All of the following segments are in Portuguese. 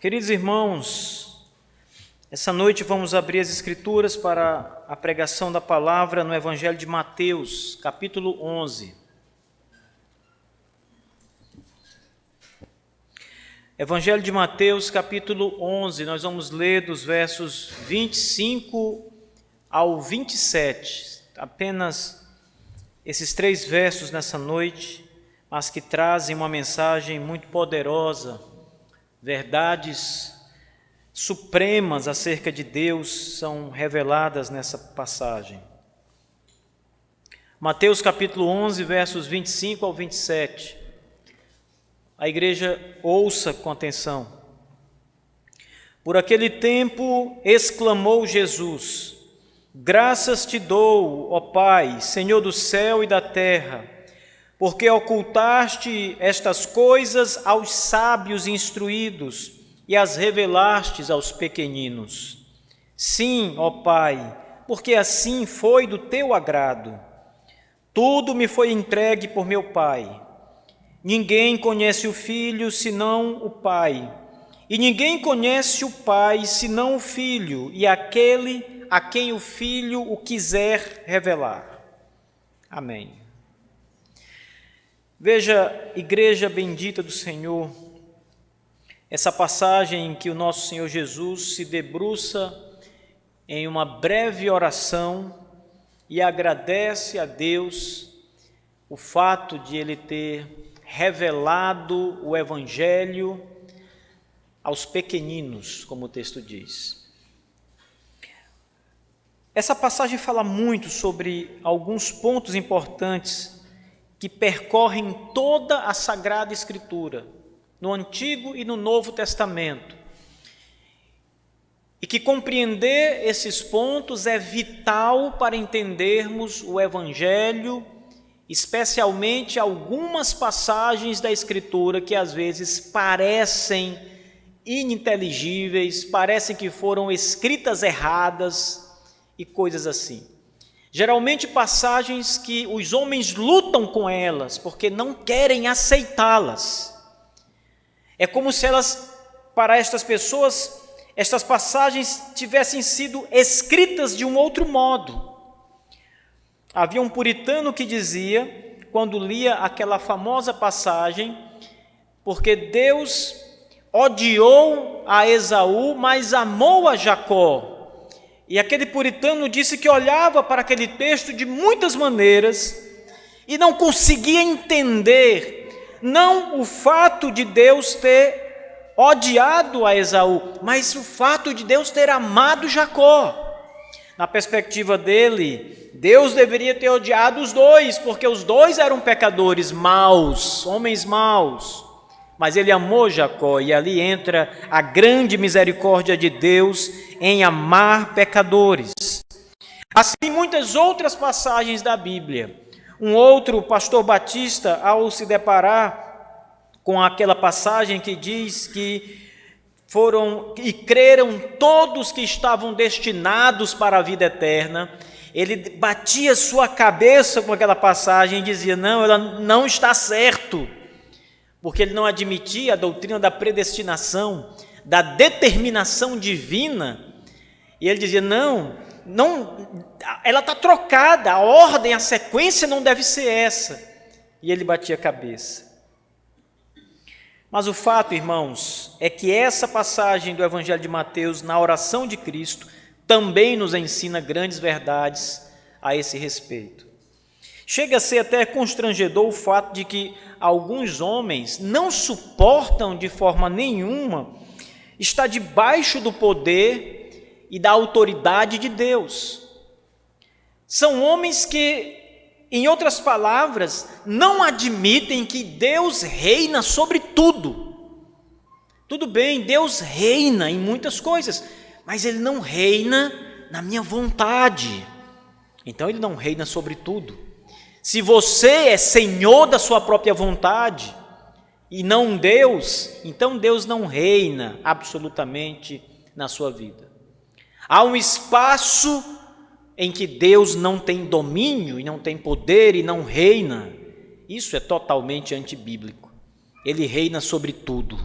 Queridos irmãos, essa noite vamos abrir as Escrituras para a pregação da palavra no Evangelho de Mateus, capítulo 11. Evangelho de Mateus, capítulo 11, nós vamos ler dos versos 25 ao 27, apenas esses 3 versos nessa noite, mas que trazem uma mensagem muito poderosa, verdades supremas acerca de Deus são reveladas nessa passagem. Mateus capítulo 11, versos 25 ao 27. A igreja ouça com atenção. Por aquele tempo exclamou Jesus: Graças te dou, ó Pai, Senhor do céu e da terra, porque ocultaste estas coisas aos sábios instruídos e as revelaste aos pequeninos. Sim, ó Pai, porque assim foi do teu agrado. Tudo me foi entregue por meu Pai. Ninguém conhece o Filho senão o Pai, e ninguém conhece o Pai senão o Filho e aquele a quem o Filho o quiser revelar. Amém. Veja, igreja bendita do Senhor, essa passagem em que o nosso Senhor Jesus se debruça em uma breve oração e agradece a Deus o fato de Ele ter revelado o Evangelho aos pequeninos, como o texto diz. Essa passagem fala muito sobre alguns pontos importantes que percorrem toda a Sagrada Escritura, no Antigo e no Novo Testamento, e que compreender esses pontos é vital para entendermos o Evangelho, especialmente algumas passagens da Escritura que às vezes parecem ininteligíveis, parecem que foram escritas erradas e coisas assim. Geralmente passagens que os homens lutam com elas porque não querem aceitá-las. É como se elas, para estas pessoas, estas passagens tivessem sido escritas de um outro modo. Havia um puritano que dizia, quando lia aquela famosa passagem, porque Deus odiou a Esaú, mas amou a Jacó. E aquele puritano disse que olhava para aquele texto de muitas maneiras e não conseguia entender, não o fato de Deus ter odiado a Esaú, mas o fato de Deus ter amado Jacó. Na perspectiva dele, Deus deveria ter odiado os dois, porque os dois eram pecadores maus, homens maus. Mas ele amou Jacó, e ali entra a grande misericórdia de Deus em amar pecadores. Assim, muitas outras passagens da Bíblia. Um outro pastor batista, ao se deparar com aquela passagem que diz que foram e creram todos que estavam destinados para a vida eterna, ele batia sua cabeça com aquela passagem e dizia: não, ela não está certo, porque ele não admitia a doutrina da predestinação, da determinação divina, e ele dizia: não, ela está trocada, a ordem, a sequência não deve ser essa, e ele batia a cabeça. Mas o fato, irmãos, é que essa passagem do Evangelho de Mateus, na oração de Cristo, também nos ensina grandes verdades a esse respeito. Chega a ser até constrangedor o fato de que alguns homens não suportam de forma nenhuma estar debaixo do poder e da autoridade de Deus. São homens que, em outras palavras, não admitem que Deus reina sobre tudo. Tudo bem, Deus reina em muitas coisas, mas Ele não reina na minha vontade. Então Ele não reina sobre tudo. Se você é senhor da sua própria vontade e não Deus, então Deus não reina absolutamente na sua vida. Há um espaço em que Deus não tem domínio e não tem poder e não reina. Isso é totalmente antibíblico. Ele reina sobre tudo.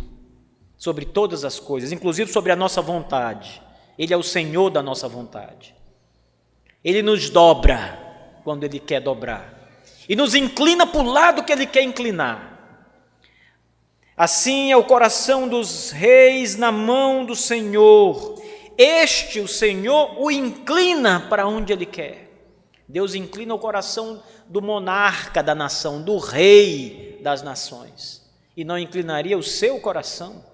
sobre todas as coisas, inclusive sobre a nossa vontade. Ele é o Senhor da nossa vontade. Ele nos dobra quando Ele quer dobrar e nos inclina para o lado que Ele quer inclinar. Assim é o coração dos reis na mão do Senhor. Este, o Senhor, o inclina para onde Ele quer. Deus inclina o coração do monarca da nação, do rei das nações, e não inclinaria o seu coração?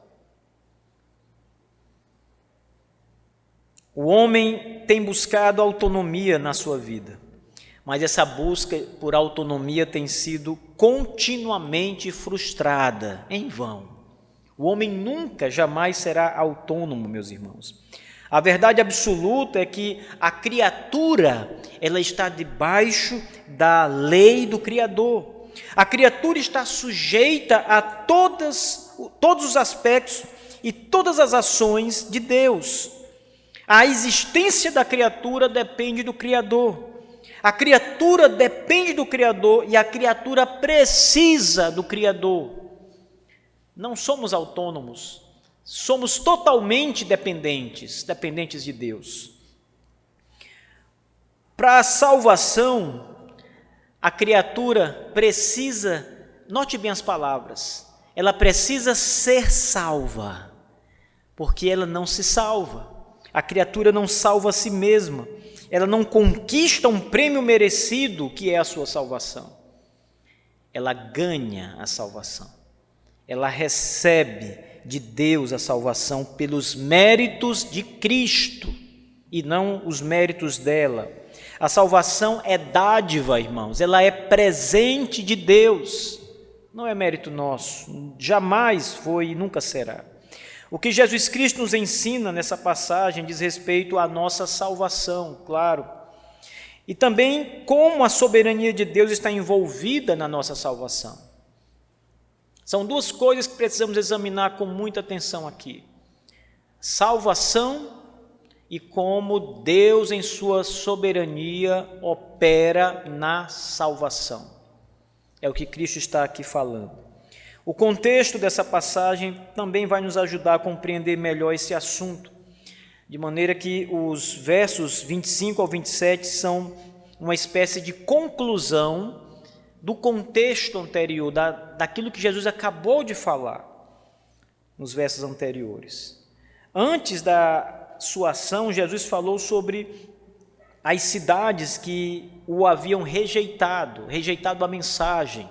O homem tem buscado autonomia na sua vida, mas essa busca por autonomia tem sido continuamente frustrada, em vão. O homem nunca, jamais será autônomo, meus irmãos. A verdade absoluta é que a criatura, ela está debaixo da lei do Criador. A criatura está sujeita a todos os aspectos e todas as ações de Deus. A existência da criatura depende do Criador. A criatura depende do Criador e a criatura precisa do Criador. Não somos autônomos, somos totalmente dependentes de Deus. Para a salvação, a criatura precisa, note bem as palavras, ela precisa ser salva, porque ela não se salva. A criatura não salva a si mesma, ela não conquista um prêmio merecido que é a sua salvação. Ela ganha a salvação, ela recebe de Deus a salvação pelos méritos de Cristo e não os méritos dela. A salvação é dádiva, irmãos, ela é presente de Deus, não é mérito nosso, jamais foi e nunca será. O que Jesus Cristo nos ensina nessa passagem diz respeito à nossa salvação, claro, e também como a soberania de Deus está envolvida na nossa salvação. São duas coisas que precisamos examinar com muita atenção aqui: salvação e como Deus, em sua soberania, opera na salvação. É o que Cristo está aqui falando. O contexto dessa passagem também vai nos ajudar a compreender melhor esse assunto, de maneira que os versos 25 ao 27 são uma espécie de conclusão do contexto anterior, daquilo que Jesus acabou de falar nos versos anteriores. Antes da sua ação, Jesus falou sobre as cidades que o haviam rejeitado a mensagem,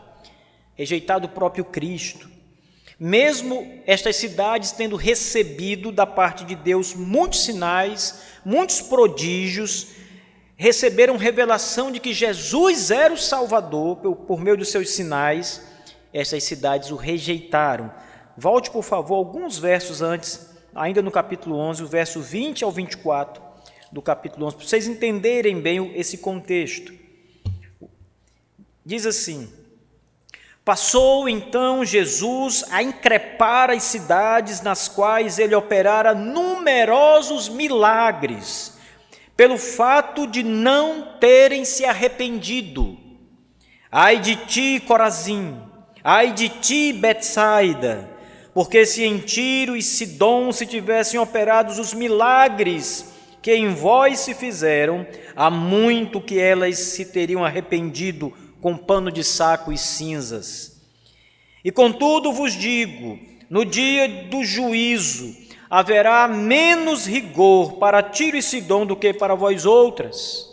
rejeitado o próprio Cristo. Mesmo estas cidades tendo recebido da parte de Deus muitos sinais, muitos prodígios, receberam revelação de que Jesus era o Salvador por meio dos seus sinais, essas cidades o rejeitaram. Volte, por favor, alguns versos antes, ainda no capítulo 11, o verso 20 ao 24 do capítulo 11, para vocês entenderem bem esse contexto. Diz assim: passou então Jesus a increpar as cidades nas quais ele operara numerosos milagres, pelo fato de não terem se arrependido. Ai de ti, Corazim! Ai de ti, Betsaida! Porque se em Tiro e Sidom se tivessem operado os milagres que em vós se fizeram, há muito que elas se teriam arrependido com pano de saco e cinzas. E contudo vos digo, no dia do juízo haverá menos rigor para Tiro e Sidom do que para vós outras.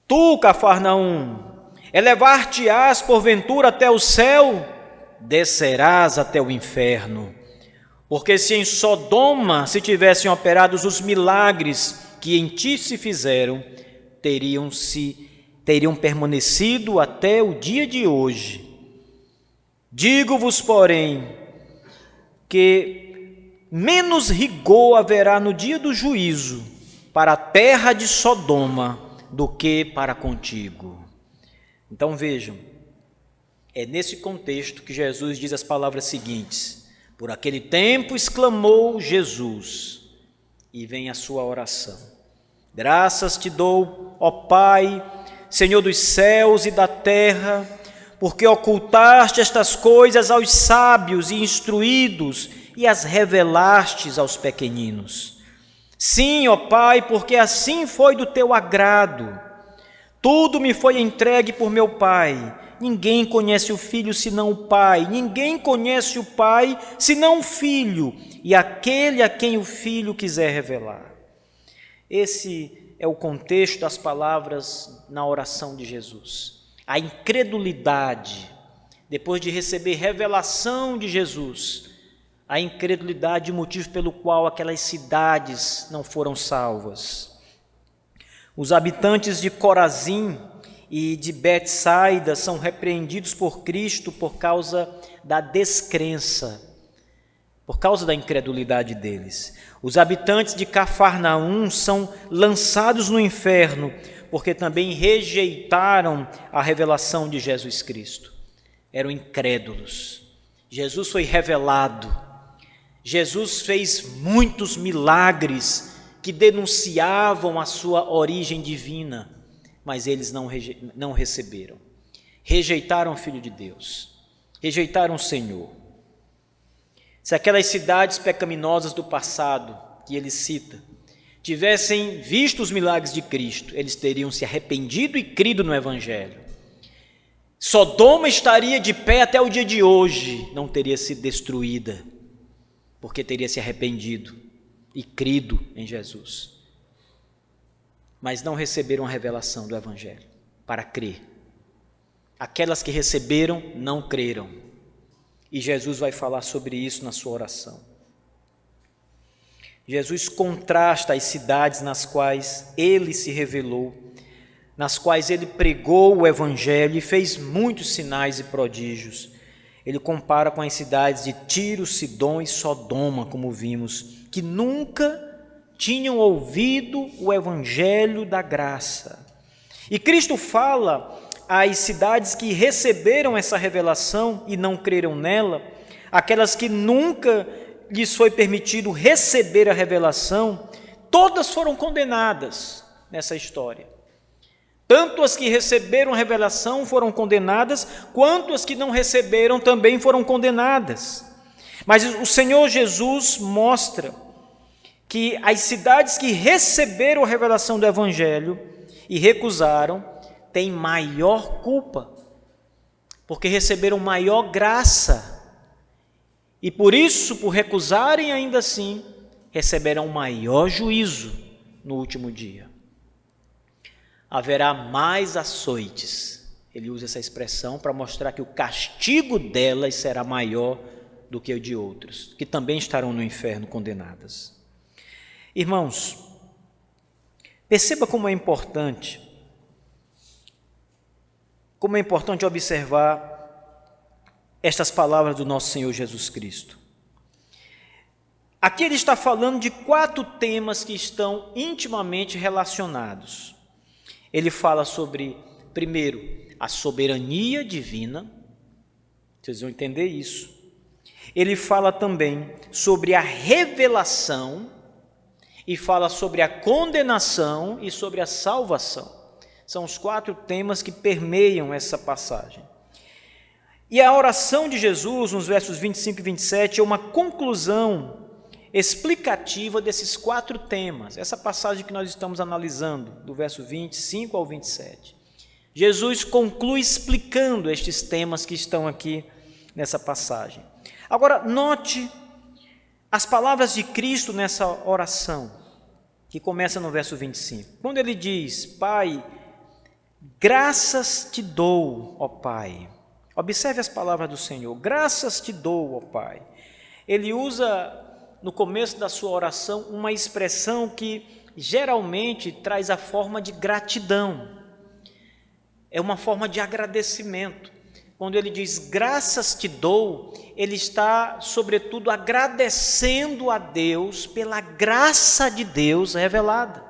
Tu, Cafarnaum, elevar-te-ás porventura até o céu, descerás até o inferno. Porque se em Sodoma se tivessem operados os milagres que em ti se fizeram, teriam permanecido até o dia de hoje. Digo-vos, porém, que menos rigor haverá no dia do juízo para a terra de Sodoma do que para contigo. Então vejam, é nesse contexto que Jesus diz as palavras seguintes: por aquele tempo exclamou Jesus, e vem a sua oração: graças te dou, ó Pai, Senhor dos céus e da terra, porque ocultaste estas coisas aos sábios e instruídos e as revelastes aos pequeninos. Sim, ó Pai, porque assim foi do teu agrado. Tudo me foi entregue por meu Pai. Ninguém conhece o Filho senão o Pai. Ninguém conhece o Pai senão o Filho, e aquele a quem o Filho quiser revelar. Esse é o contexto das palavras na oração de Jesus. A incredulidade, depois de receber revelação de Jesus, a incredulidade, o motivo pelo qual aquelas cidades não foram salvas. Os habitantes de Corazim e de Betsaida são repreendidos por Cristo por causa da descrença, por causa da incredulidade deles. Os habitantes de Cafarnaum são lançados no inferno, porque também rejeitaram a revelação de Jesus Cristo. Eram incrédulos. Jesus foi revelado. Jesus fez muitos milagres que denunciavam a sua origem divina, mas eles não receberam. Rejeitaram o Filho de Deus. Rejeitaram o Senhor. Se aquelas cidades pecaminosas do passado, que ele cita, tivessem visto os milagres de Cristo, eles teriam se arrependido e crido no Evangelho. Sodoma estaria de pé até o dia de hoje, não teria sido destruída, porque teria se arrependido e crido em Jesus. Mas não receberam a revelação do Evangelho para crer. Aquelas que receberam não creram. E Jesus vai falar sobre isso na sua oração. Jesus contrasta as cidades nas quais ele se revelou, nas quais ele pregou o Evangelho e fez muitos sinais e prodígios. Ele compara com as cidades de Tiro, Sidom e Sodoma, como vimos, que nunca tinham ouvido o Evangelho da graça. E Cristo fala às cidades que receberam essa revelação e não creram nela, aquelas que nunca lhes foi permitido receber a revelação, todas foram condenadas nessa história. Tanto as que receberam a revelação foram condenadas, quanto as que não receberam também foram condenadas. Mas o Senhor Jesus mostra que as cidades que receberam a revelação do Evangelho e recusaram, têm maior culpa, porque receberam maior graça. E por isso, por recusarem ainda assim, receberão maior juízo no último dia. Haverá mais açoites. Ele usa essa expressão para mostrar que o castigo delas será maior do que o de outros, que também estarão no inferno condenadas. Irmãos, perceba como é importante observar estas palavras do nosso Senhor Jesus Cristo. Aqui ele está falando de 4 temas que estão intimamente relacionados. Ele fala sobre, primeiro, a soberania divina. Vocês vão entender isso. Ele fala também sobre a revelação e fala sobre a condenação e sobre a salvação. São os 4 temas que permeiam essa passagem. E a oração de Jesus, nos versos 25 e 27, é uma conclusão explicativa desses 4 temas. Essa passagem que nós estamos analisando, do verso 25 ao 27. Jesus conclui explicando estes temas que estão aqui nessa passagem. Agora, note as palavras de Cristo nessa oração, que começa no verso 25. Quando ele diz: Pai, graças te dou, ó Pai. Observe as palavras do Senhor. Graças te dou, ó Pai. Ele usa, no começo da sua oração, uma expressão que geralmente traz a forma de gratidão. É uma forma de agradecimento. Quando ele diz graças te dou, ele está, sobretudo, agradecendo a Deus pela graça de Deus revelada,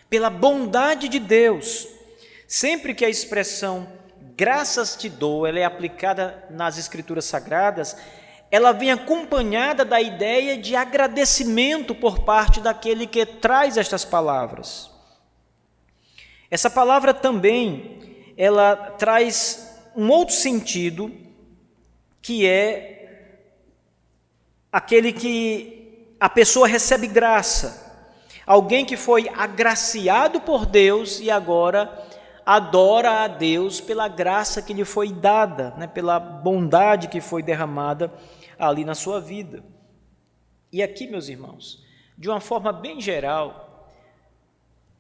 pela bondade de Deus. Sempre que a expressão graças te dou, ela é aplicada nas Escrituras Sagradas, ela vem acompanhada da ideia de agradecimento por parte daquele que traz estas palavras. Essa palavra também, ela traz um outro sentido, que é aquele que a pessoa recebe graça. Alguém que foi agraciado por Deus e agora adora a Deus pela graça que lhe foi dada, né, pela bondade que foi derramada ali na sua vida. E aqui, meus irmãos, de uma forma bem geral,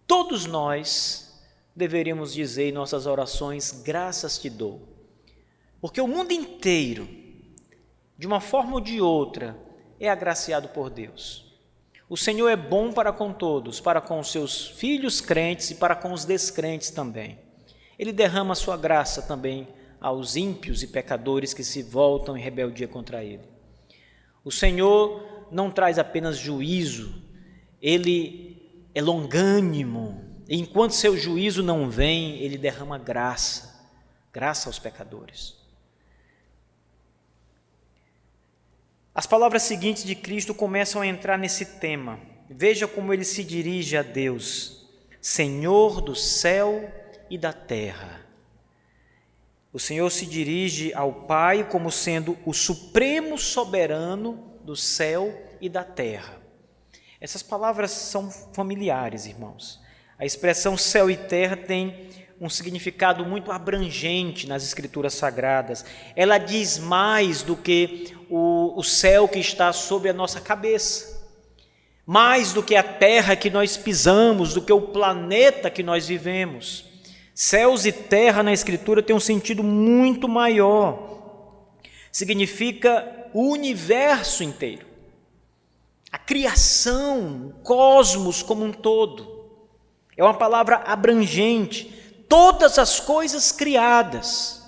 todos nós deveríamos dizer em nossas orações: graças te dou. Porque o mundo inteiro, de uma forma ou de outra, é agraciado por Deus. O Senhor é bom para com todos, para com os seus filhos crentes e para com os descrentes também. Ele derrama a sua graça também aos ímpios e pecadores que se voltam em rebeldia contra Ele. O Senhor não traz apenas juízo, Ele é longânimo. E enquanto seu juízo não vem, Ele derrama graça aos pecadores. As palavras seguintes de Cristo começam a entrar nesse tema. Veja como ele se dirige a Deus: Senhor do céu e da terra. O Senhor se dirige ao Pai como sendo o supremo soberano do céu e da terra. Essas palavras são familiares, irmãos. A expressão céu e terra tem um significado muito abrangente nas Escrituras Sagradas. Ela diz mais do que o céu que está sobre a nossa cabeça, mais do que a terra que nós pisamos, do que o planeta que nós vivemos. Céus e terra na Escritura tem um sentido muito maior. Significa o universo inteiro, a criação, o cosmos como um todo. É uma palavra abrangente. Todas as coisas criadas.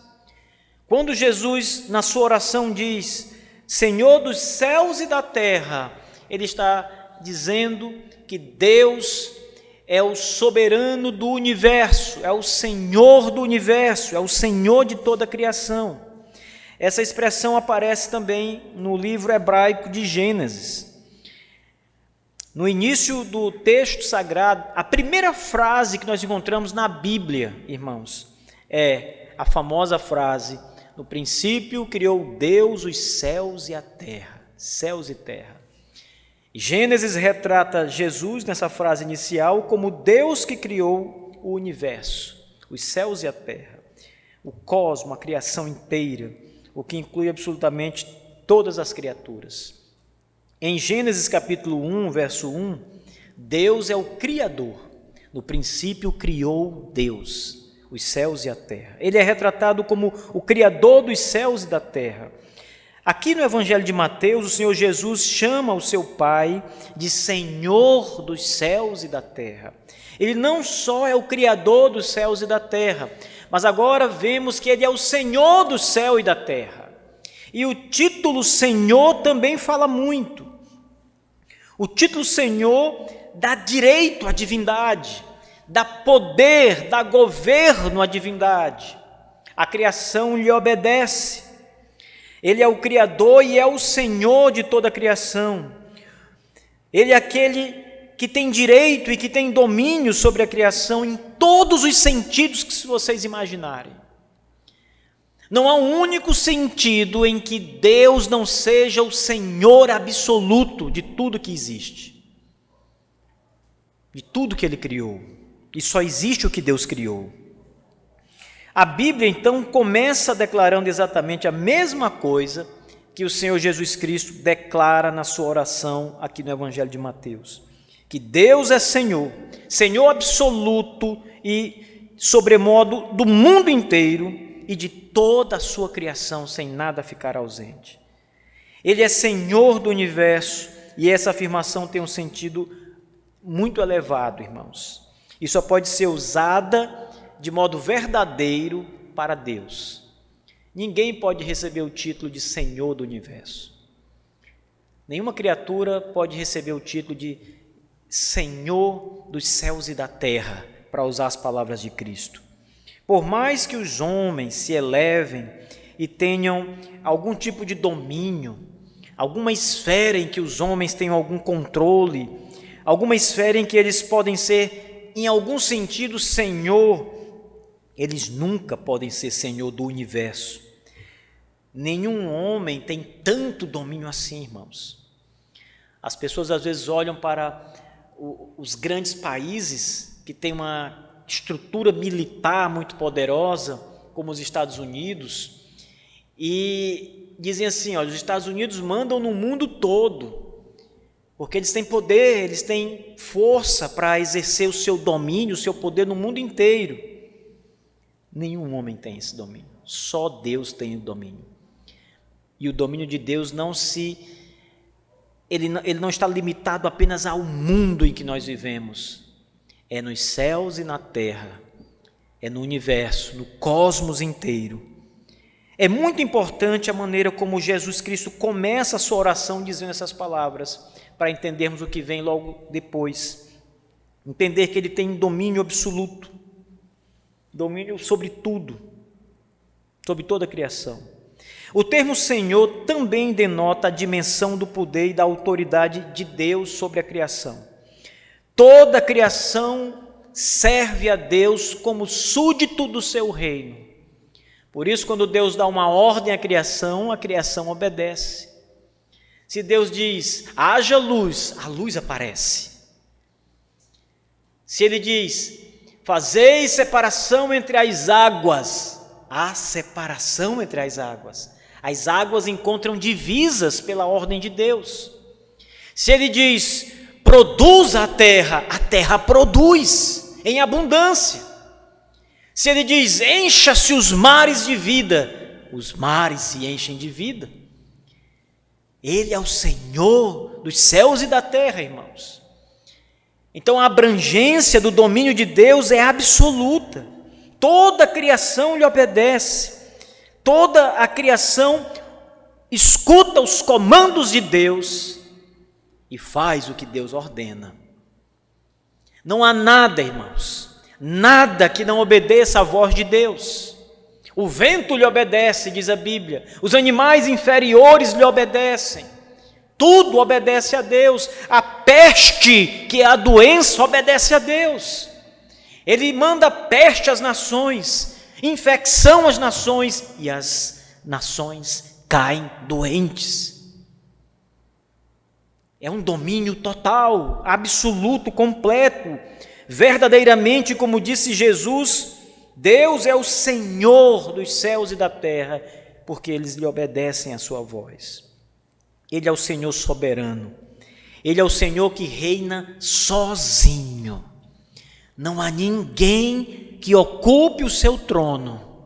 Quando Jesus, na sua oração, diz: Senhor dos céus e da terra, Ele está dizendo que Deus é o soberano do universo, é o Senhor do universo, é o Senhor de toda a criação. Essa expressão aparece também no livro hebraico de Gênesis. No início do texto sagrado, a primeira frase que nós encontramos na Bíblia, irmãos, é a famosa frase: no princípio criou Deus os céus e a terra, céus e terra. Gênesis retrata Jesus nessa frase inicial como Deus que criou o universo, os céus e a terra, o cosmo, a criação inteira, o que inclui absolutamente todas as criaturas. Em Gênesis capítulo 1, verso 1, Deus é o Criador. No princípio criou Deus os céus e a terra. Ele é retratado como o Criador dos céus e da terra. Aqui no Evangelho de Mateus, o Senhor Jesus chama o seu Pai de Senhor dos céus e da terra. Ele não só é o Criador dos céus e da terra, mas agora vemos que Ele é o Senhor do céu e da terra. E o título Senhor também fala muito. O título Senhor dá direito à divindade, dá poder, dá governo à divindade. A criação lhe obedece. Ele é o Criador e é o Senhor de toda a criação. Ele é aquele que tem direito e que tem domínio sobre a criação em todos os sentidos que vocês imaginarem. Não há um único sentido em que Deus não seja o Senhor absoluto de tudo que existe, de tudo que Ele criou, e só existe o que Deus criou. A Bíblia, então, começa declarando exatamente a mesma coisa que o Senhor Jesus Cristo declara na sua oração aqui no Evangelho de Mateus, que Deus é Senhor, Senhor absoluto e sobremodo do mundo inteiro, e de toda a sua criação, sem nada ficar ausente. Ele é Senhor do universo, e essa afirmação tem um sentido muito elevado, irmãos. E só pode ser usada de modo verdadeiro para Deus. Ninguém pode receber o título de Senhor do universo. Nenhuma criatura pode receber o título de Senhor dos céus e da terra, para usar as palavras de Cristo. Por mais que os homens se elevem e tenham algum tipo de domínio, alguma esfera em que os homens tenham algum controle, alguma esfera em que eles podem ser, em algum sentido, Senhor, Eles nunca podem ser senhor do universo. Nenhum homem tem tanto domínio assim, irmãos. As pessoas às vezes olham para os grandes países que têm uma estrutura militar muito poderosa, como os Estados Unidos, e dizem assim: olha, os Estados Unidos mandam no mundo todo, porque eles têm poder, eles têm força para exercer o seu domínio, o seu poder no mundo inteiro. Nenhum homem tem esse domínio, só Deus tem o domínio. E o domínio de Deus ele não está limitado apenas ao mundo em que nós vivemos. É nos céus e na terra, é no universo, no cosmos inteiro. É muito importante a maneira como Jesus Cristo começa a sua oração dizendo essas palavras, para entendermos o que vem logo depois. Entender que ele tem domínio absoluto, domínio sobre tudo, sobre toda a criação. O termo Senhor também denota a dimensão do poder e da autoridade de Deus sobre a criação. Toda a criação serve a Deus como súdito do seu reino. Por isso, quando Deus dá uma ordem à criação, a criação obedece. Se Deus diz, haja luz, a luz aparece. Se Ele diz, fazei separação entre as águas, há separação entre as águas. As águas encontram divisas pela ordem de Deus. Se Ele diz, produza a terra produz em abundância. Se Ele diz, encha-se os mares de vida, os mares se enchem de vida. Ele é o Senhor dos céus e da terra, irmãos. Então a abrangência do domínio de Deus é absoluta. Toda a criação lhe obedece. Toda a criação escuta os comandos de Deus e faz o que Deus ordena. Não há nada, irmãos, nada que não obedeça à voz de Deus. O vento lhe obedece, diz a Bíblia. Os animais inferiores lhe obedecem. Tudo obedece a Deus. A peste, que é a doença, obedece a Deus. Ele manda peste às nações, infecção às nações, e as nações caem doentes. É um domínio total, absoluto, completo. Verdadeiramente, como disse Jesus, Deus é o Senhor dos céus e da terra, porque eles lhe obedecem à sua voz. Ele é o Senhor soberano. Ele é o Senhor que reina sozinho. Não há ninguém que ocupe o seu trono.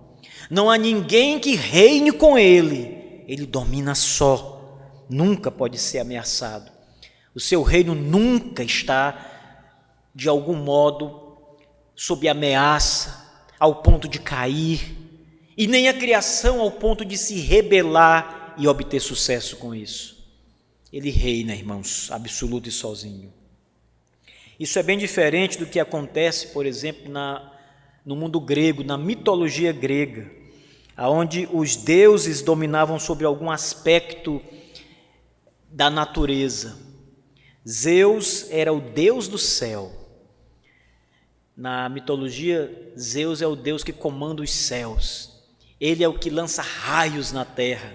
Não há ninguém que reine com ele. Ele domina só. Nunca pode ser ameaçado. O seu reino nunca está, de algum modo, sob ameaça, ao ponto de cair, e nem a criação ao ponto de se rebelar e obter sucesso com isso. Ele reina, irmãos, absoluto e sozinho. Isso é bem diferente do que acontece, por exemplo, no mundo grego, na mitologia grega, onde os deuses dominavam sobre algum aspecto da natureza. Zeus era o deus do céu. Na mitologia, Zeus é o Deus que comanda os céus. Ele é o que lança raios na terra.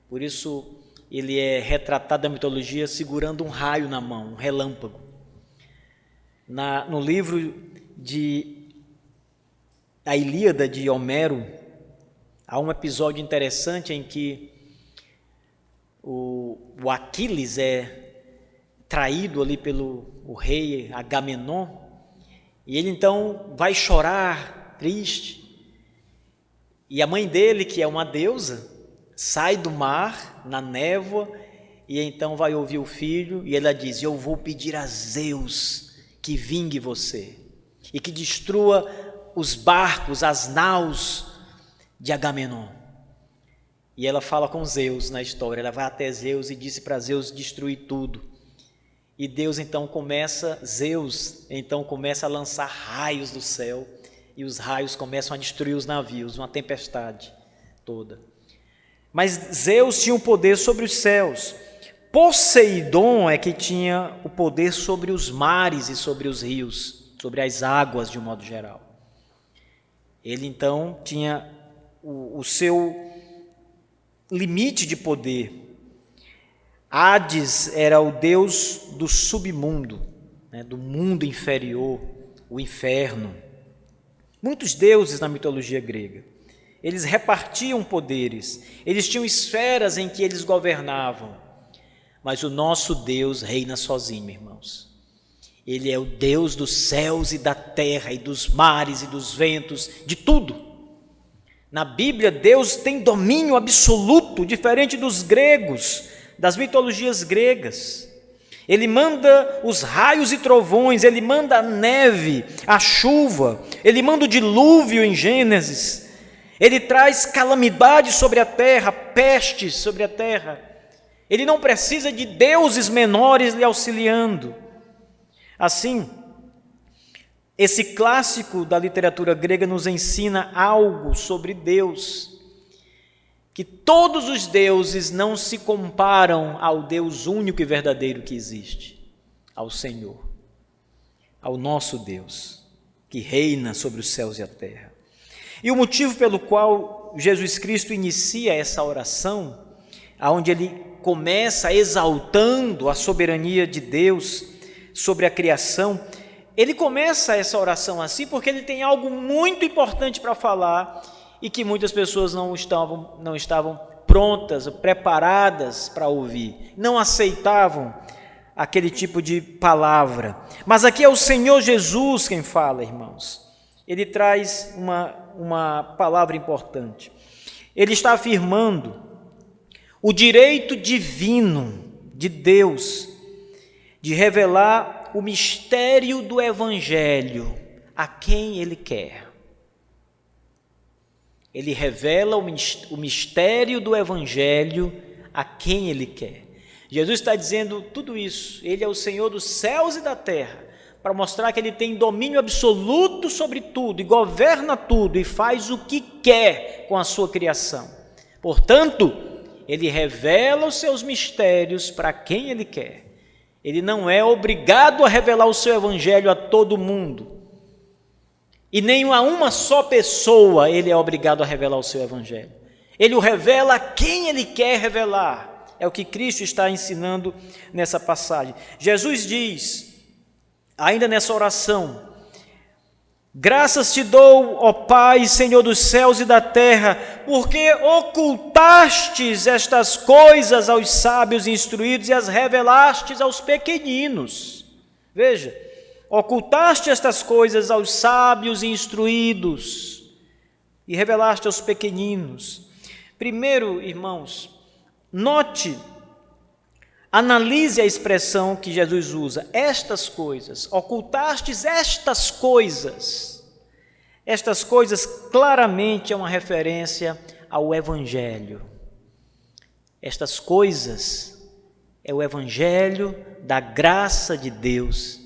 Por isso, ele é retratado na mitologia segurando um raio na mão, um relâmpago. No livro A Ilíada de Homero, há um episódio interessante em que o Aquiles é traído ali pelo rei Agamenon, e ele então vai chorar, triste, e a mãe dele, que é uma deusa, sai do mar, na névoa, e então vai ouvir o filho, e ela diz, eu vou pedir a Zeus que vingue você, e que destrua os barcos, as naus de Agamenon. E ela fala com Zeus na história, ela vai até Zeus e disse para Zeus destruir tudo. E Zeus então começa a lançar raios do céu, e os raios começam a destruir os navios, uma tempestade toda. Mas Zeus tinha o poder sobre os céus. Poseidon é que tinha o poder sobre os mares e sobre os rios, sobre as águas de um modo geral. Ele então tinha o seu limite de poder. Hades era o deus do submundo, né, do mundo inferior, o inferno. Muitos deuses na mitologia grega, eles repartiam poderes, eles tinham esferas em que eles governavam, mas o nosso Deus reina sozinho, irmãos. Ele é o Deus dos céus e da terra, e dos mares e dos ventos, de tudo. Na Bíblia, Deus tem domínio absoluto, diferente dos gregos, das mitologias gregas. Ele manda os raios e trovões, ele manda a neve, a chuva, ele manda o dilúvio em Gênesis, ele traz calamidade sobre a terra, pestes sobre a terra. Ele não precisa de deuses menores lhe auxiliando. Assim, esse clássico da literatura grega nos ensina algo sobre Deus, que todos os deuses não se comparam ao Deus único e verdadeiro que existe, ao Senhor, ao nosso Deus, que reina sobre os céus e a terra. E o motivo pelo qual Jesus Cristo inicia essa oração, onde ele começa exaltando a soberania de Deus sobre a criação, ele começa essa oração assim porque ele tem algo muito importante para falar e que muitas pessoas não estavam prontas, preparadas para ouvir, não aceitavam aquele tipo de palavra. Mas aqui é o Senhor Jesus quem fala, irmãos. Ele traz uma palavra importante. Ele está afirmando o direito divino de Deus de revelar o mistério do Evangelho a quem Ele quer. Ele revela o mistério do Evangelho a quem Ele quer. Jesus está dizendo tudo isso. Ele é o Senhor dos céus e da terra, para mostrar que Ele tem domínio absoluto sobre tudo, e governa tudo, e faz o que quer com a sua criação. Portanto, Ele revela os seus mistérios para quem Ele quer. Ele não é obrigado a revelar o seu Evangelho a todo mundo. E nem a uma só pessoa ele é obrigado a revelar o seu Evangelho. Ele o revela a quem ele quer revelar. É o que Cristo está ensinando nessa passagem. Jesus diz, ainda nessa oração: graças te dou, ó Pai, Senhor dos céus e da terra, porque ocultastes estas coisas aos sábios instruídos e as revelastes aos pequeninos. Veja, ocultaste estas coisas aos sábios instruídos e revelaste aos pequeninos. Primeiro, irmãos, note, analise a expressão que Jesus usa, estas coisas, ocultastes estas coisas. Estas coisas claramente é uma referência ao Evangelho. Estas coisas é o Evangelho da graça de Deus,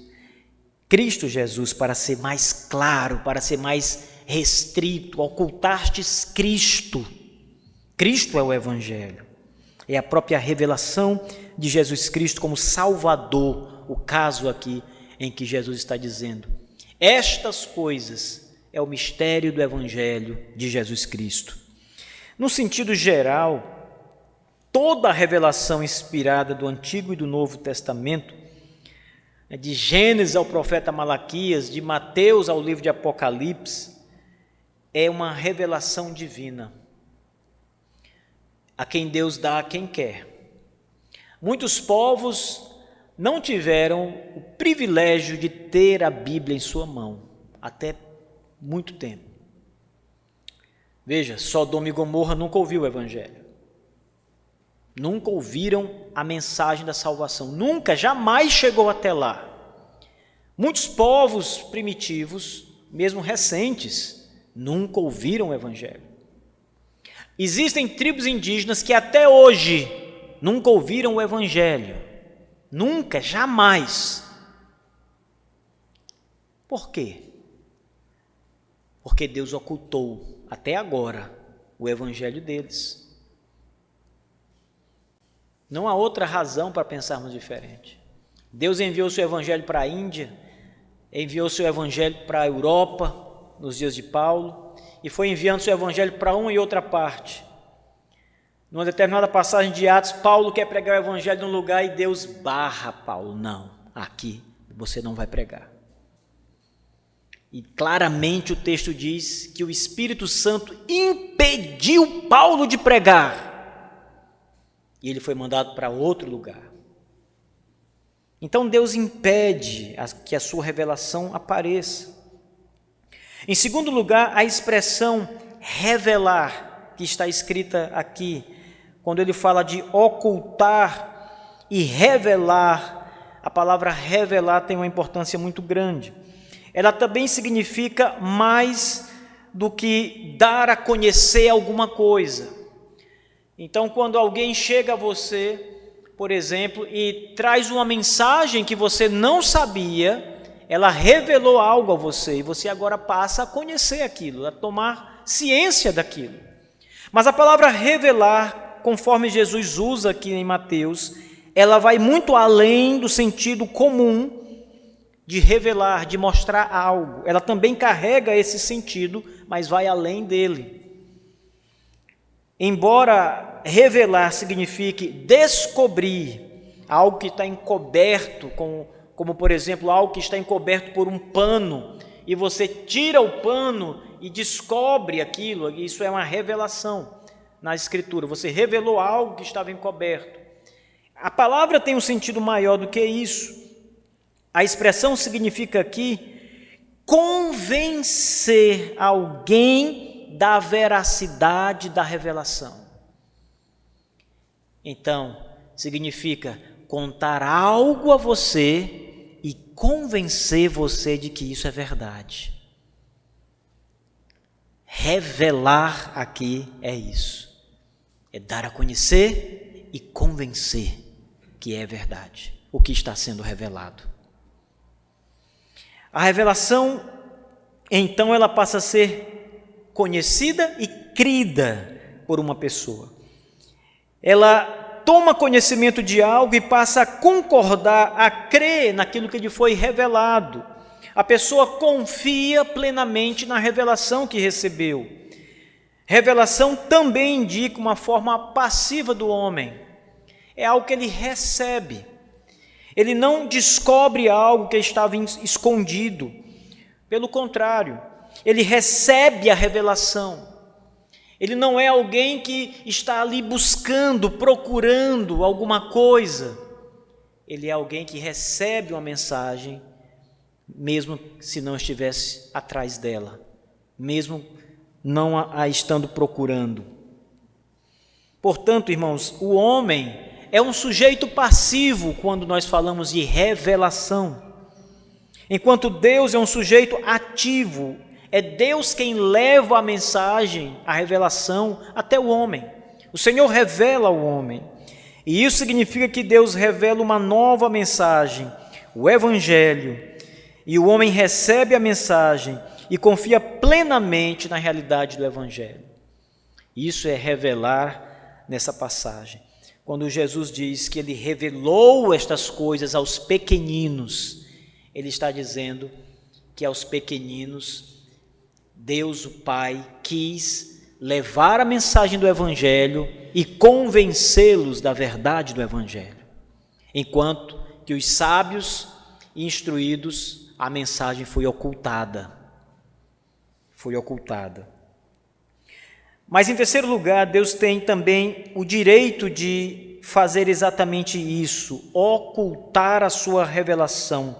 Cristo Jesus, para ser mais claro, para ser mais restrito. Ocultastes Cristo. Cristo é o Evangelho. É a própria revelação de Jesus Cristo como Salvador, o caso aqui em que Jesus está dizendo. Estas coisas é o mistério do Evangelho de Jesus Cristo. No sentido geral, toda a revelação inspirada do Antigo e do Novo Testamento, de Gênesis ao profeta Malaquias, de Mateus ao livro de Apocalipse, é uma revelação divina, a quem Deus dá a quem quer. Muitos povos não tiveram o privilégio de ter a Bíblia em sua mão, até muito tempo. Veja, Sodoma e Gomorra nunca ouviu o Evangelho. Nunca ouviram a mensagem da salvação. Nunca, jamais chegou até lá. Muitos povos primitivos, mesmo recentes, nunca ouviram o Evangelho. Existem tribos indígenas que até hoje nunca ouviram o Evangelho. Nunca, jamais. Por quê? Porque Deus ocultou até agora o Evangelho deles. Não há outra razão para pensarmos diferente. Deus enviou o seu Evangelho para a Índia, enviou o seu Evangelho para a Europa, nos dias de Paulo e foi enviando seu evangelho para uma e outra parte. Numa determinada passagem de Atos, Paulo quer pregar o evangelho num lugar e Deus barra Paulo. Não, aqui você não vai pregar. E claramente o texto diz que o Espírito Santo impediu Paulo de pregar. E ele foi mandado para outro lugar. Então Deus impede que a sua revelação apareça. Em segundo lugar, a expressão revelar, que está escrita aqui, quando ele fala de ocultar e revelar, a palavra revelar tem uma importância muito grande. Ela também significa mais do que dar a conhecer alguma coisa. Então, quando alguém chega a você, por exemplo, e traz uma mensagem que você não sabia, ela revelou algo a você, e você agora passa a conhecer aquilo, a tomar ciência daquilo. Mas a palavra revelar, conforme Jesus usa aqui em Mateus, ela vai muito além do sentido comum de revelar, de mostrar algo. Ela também carrega esse sentido, mas vai além dele. Embora revelar signifique descobrir algo que está encoberto, como por exemplo, algo que está encoberto por um pano, e você tira o pano e descobre aquilo, isso é uma revelação na Escritura. Você revelou algo que estava encoberto. A palavra tem um sentido maior do que isso. A expressão significa aqui convencer alguém da veracidade da revelação. Então, significa contar algo a você e convencer você de que isso é verdade. Revelar aqui é isso. É dar a conhecer e convencer que é verdade o que está sendo revelado. A revelação, então, ela passa a ser conhecida e crida por uma pessoa. Ela toma conhecimento de algo e passa a concordar, a crer naquilo que lhe foi revelado. A pessoa confia plenamente na revelação que recebeu. Revelação também indica uma forma passiva do homem. É algo que ele recebe. Ele não descobre algo que estava escondido. Pelo contrário, ele recebe a revelação. Ele não é alguém que está ali buscando, procurando alguma coisa. Ele é alguém que recebe uma mensagem, mesmo se não estivesse atrás dela, mesmo não a estando procurando. Portanto, irmãos, o homem é um sujeito passivo quando nós falamos de revelação, enquanto Deus é um sujeito ativo. É Deus quem leva a mensagem, a revelação, até o homem. O Senhor revela ao homem. E isso significa que Deus revela uma nova mensagem, o Evangelho, e o homem recebe a mensagem e confia plenamente na realidade do Evangelho. Isso é revelar nessa passagem. Quando Jesus diz que ele revelou estas coisas aos pequeninos, ele está dizendo que aos pequeninos, Deus, o Pai, quis levar a mensagem do Evangelho e convencê-los da verdade do Evangelho, enquanto que os sábios e instruídos, a mensagem foi ocultada. Foi ocultada. Mas, em terceiro lugar, Deus tem também o direito de fazer exatamente isso, ocultar a sua revelação.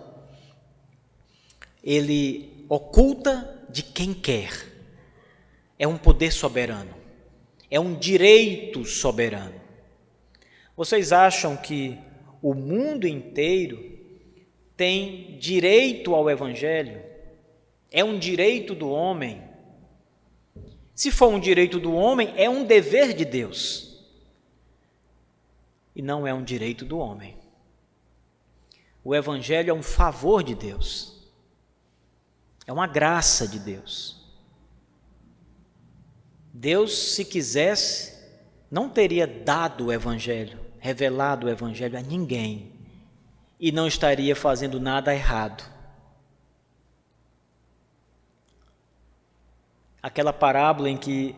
Ele oculta de quem quer. É um poder soberano. É um direito soberano. Vocês acham que o mundo inteiro tem direito ao Evangelho? É um direito do homem? Se for um direito do homem, é um dever de Deus. E não é um direito do homem. O Evangelho é um favor de Deus. É uma graça de Deus. Deus, se quisesse, não teria dado o Evangelho, revelado o Evangelho a ninguém, e não estaria fazendo nada errado. aquela parábola em que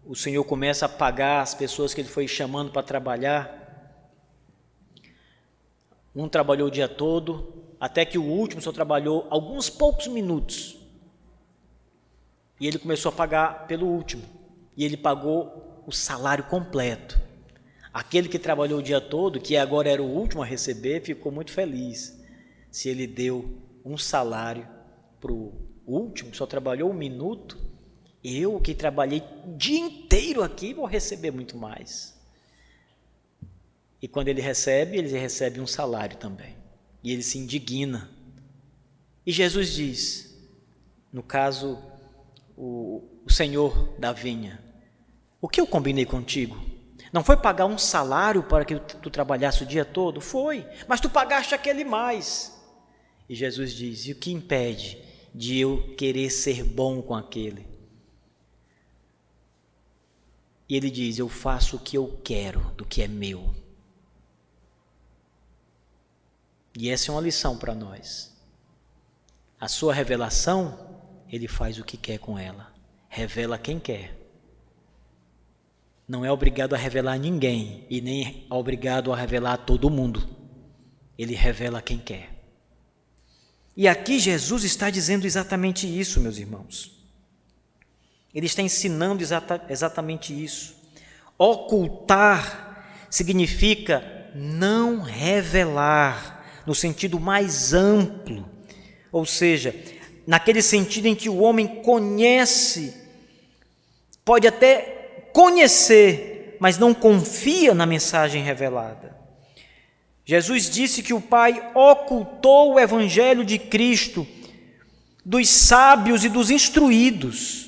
o Senhor começa a pagar as pessoas que Ele foi chamando para trabalhar. Um trabalhou o dia todo, até que o último só trabalhou alguns poucos minutos. E Ele começou a pagar pelo último. E Ele pagou o salário completo. Aquele que trabalhou o dia todo, que agora era o último a receber, ficou muito feliz. Se Ele deu um salário para o último, que só trabalhou 1 minuto, eu que trabalhei o dia inteiro aqui, vou receber muito mais. E quando ele recebe um salário também. E ele se indigna. E Jesus diz, no caso, o senhor da vinha, o que eu combinei contigo? Não foi pagar um salário para que tu trabalhasse o dia todo? Foi, mas tu pagaste aquele mais. E Jesus diz, e o que impede de eu querer ser bom com aquele? E ele diz, eu faço o que eu quero do que é meu. E essa é uma lição para nós. A sua revelação, ele faz o que quer com ela. Revela quem quer. Não é obrigado a revelar a ninguém e nem é obrigado a revelar a todo mundo. Ele revela quem quer. E aqui Jesus está dizendo exatamente isso, meus irmãos. Ele está ensinando exatamente isso. Ocultar significa não revelar, no sentido mais amplo. Ou seja, naquele sentido em que o homem conhece, pode até conhecer, mas não confia na mensagem revelada. Jesus disse que o Pai ocultou o Evangelho de Cristo dos sábios e dos instruídos.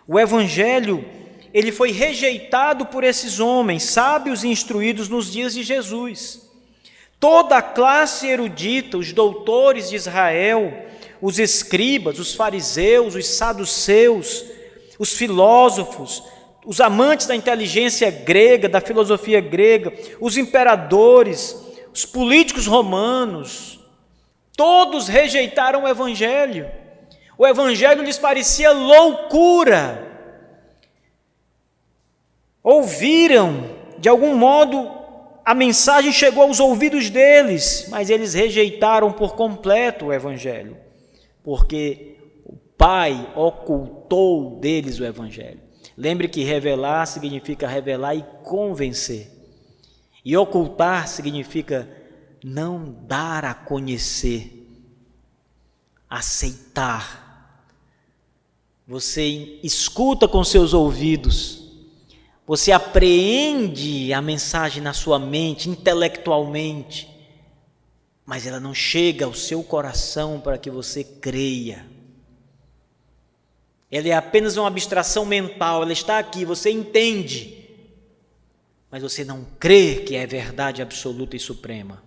O Evangelho, ele foi rejeitado por esses homens, sábios e instruídos nos dias de Jesus. Toda a classe erudita, os doutores de Israel, os escribas, os fariseus, os saduceus, os filósofos, os amantes da inteligência grega, da filosofia grega, os imperadores, os políticos romanos, todos rejeitaram o Evangelho. O Evangelho lhes parecia loucura. Ouviram, de algum modo, a mensagem chegou aos ouvidos deles, mas eles rejeitaram por completo o Evangelho, porque o Pai ocultou deles o Evangelho. Lembre que revelar significa revelar e convencer. E ocultar significa não dar a conhecer, aceitar. Você escuta com seus ouvidos, você apreende a mensagem na sua mente, intelectualmente, mas ela não chega ao seu coração para que você creia. Ela é apenas uma abstração mental, ela está aqui, você entende, mas você não crê que é verdade absoluta e suprema.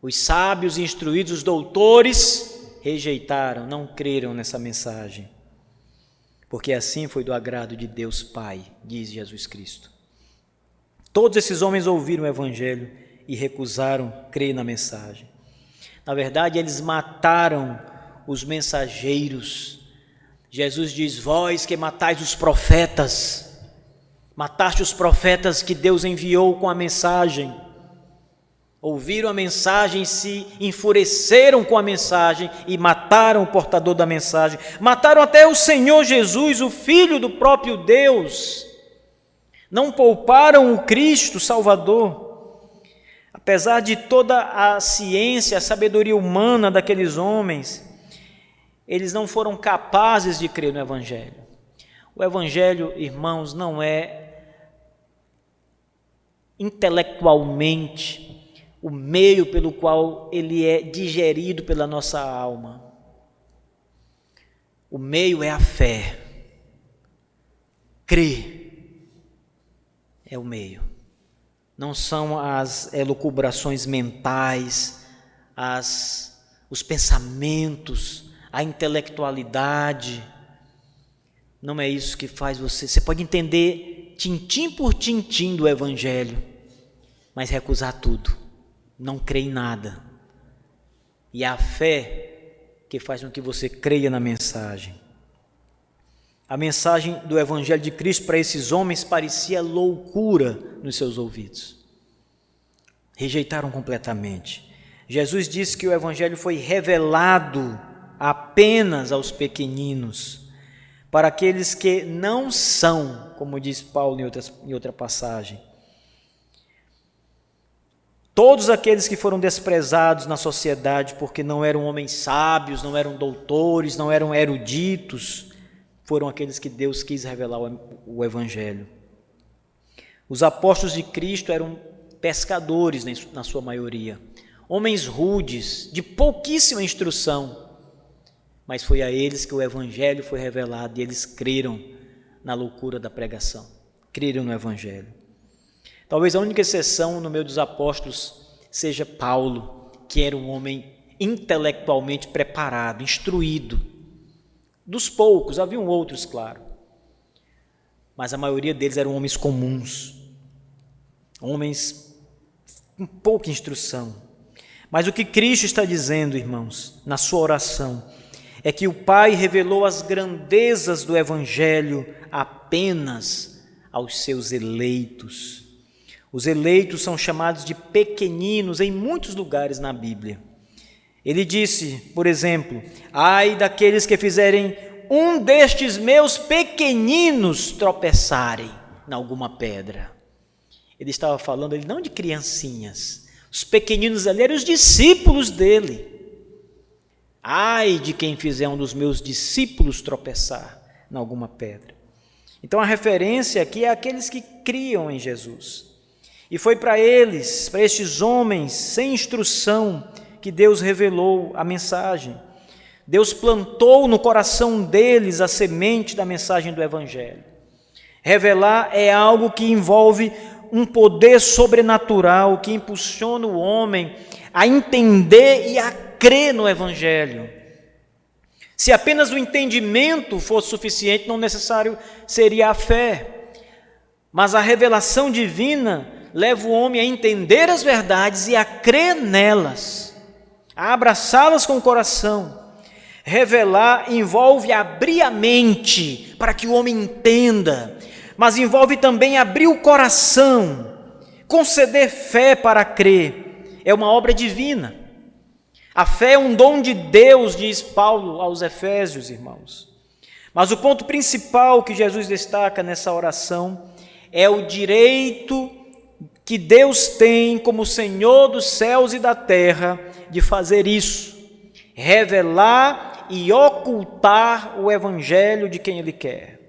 Os sábios, instruídos, os doutores rejeitaram, não creram nessa mensagem, porque assim foi do agrado de Deus Pai, diz Jesus Cristo. Todos esses homens ouviram o Evangelho e recusaram crer na mensagem. Na verdade, eles mataram os mensageiros. Jesus diz, vós que matais os profetas, mataste os profetas que Deus enviou com a mensagem. Ouviram a mensagem, se enfureceram com a mensagem e mataram o portador da mensagem. Mataram até o Senhor Jesus, o Filho do próprio Deus. Não pouparam o Cristo Salvador. Apesar de toda a ciência, a sabedoria humana daqueles homens, eles não foram capazes de crer no Evangelho. O Evangelho, irmãos, não é intelectualmente o meio pelo qual ele é digerido pela nossa alma. O meio é a fé. Crer é o meio. Não são as elucubrações mentais, os pensamentos, a intelectualidade. Não é isso que faz você. Você pode entender tintim por tintim do Evangelho, mas recusar tudo. Não crê em nada. E a fé que faz com que você creia na mensagem. A mensagem do Evangelho de Cristo para esses homens parecia loucura nos seus ouvidos. Rejeitaram completamente. Jesus disse que o Evangelho foi revelado apenas aos pequeninos, para aqueles que não são, como diz Paulo em outra passagem. Todos aqueles que foram desprezados na sociedade porque não eram homens sábios, não eram doutores, não eram eruditos, foram aqueles que Deus quis revelar o Evangelho. Os apóstolos de Cristo eram pescadores na sua maioria, homens rudes, de pouquíssima instrução, mas foi a eles que o Evangelho foi revelado e eles creram na loucura da pregação, creram no Evangelho. Talvez a única exceção no meio dos apóstolos seja Paulo, que era um homem intelectualmente preparado, instruído. Dos poucos, haviam outros, claro, mas a maioria deles eram homens comuns, homens com pouca instrução. Mas o que Cristo está dizendo, irmãos, na sua oração, é que o Pai revelou as grandezas do Evangelho apenas aos seus eleitos. Os eleitos são chamados de pequeninos em muitos lugares na Bíblia. Ele disse, por exemplo, ai daqueles que fizerem um destes meus pequeninos tropeçarem em alguma pedra. Ele estava falando ali não de criancinhas, os pequeninos ali eram os discípulos dele. Ai de quem fizer um dos meus discípulos tropeçar em alguma pedra. Então a referência aqui é aqueles que criam em Jesus. E foi para eles, para estes homens sem instrução, que Deus revelou a mensagem. Deus plantou no coração deles a semente da mensagem do Evangelho. Revelar é algo que envolve um poder sobrenatural que impulsiona o homem a entender e a crer no Evangelho. Se apenas o entendimento fosse suficiente, não necessário seria a fé. Mas a revelação divina leva o homem a entender as verdades e a crer nelas, a abraçá-las com o coração. Revelar envolve abrir a mente para que o homem entenda, mas envolve também abrir o coração, conceder fé para crer. É uma obra divina. A fé é um dom de Deus, diz Paulo aos Efésios, irmãos. Mas o ponto principal que Jesus destaca nessa oração é o direito que Deus tem como Senhor dos céus e da terra de fazer isso, revelar e ocultar o Evangelho de quem Ele quer.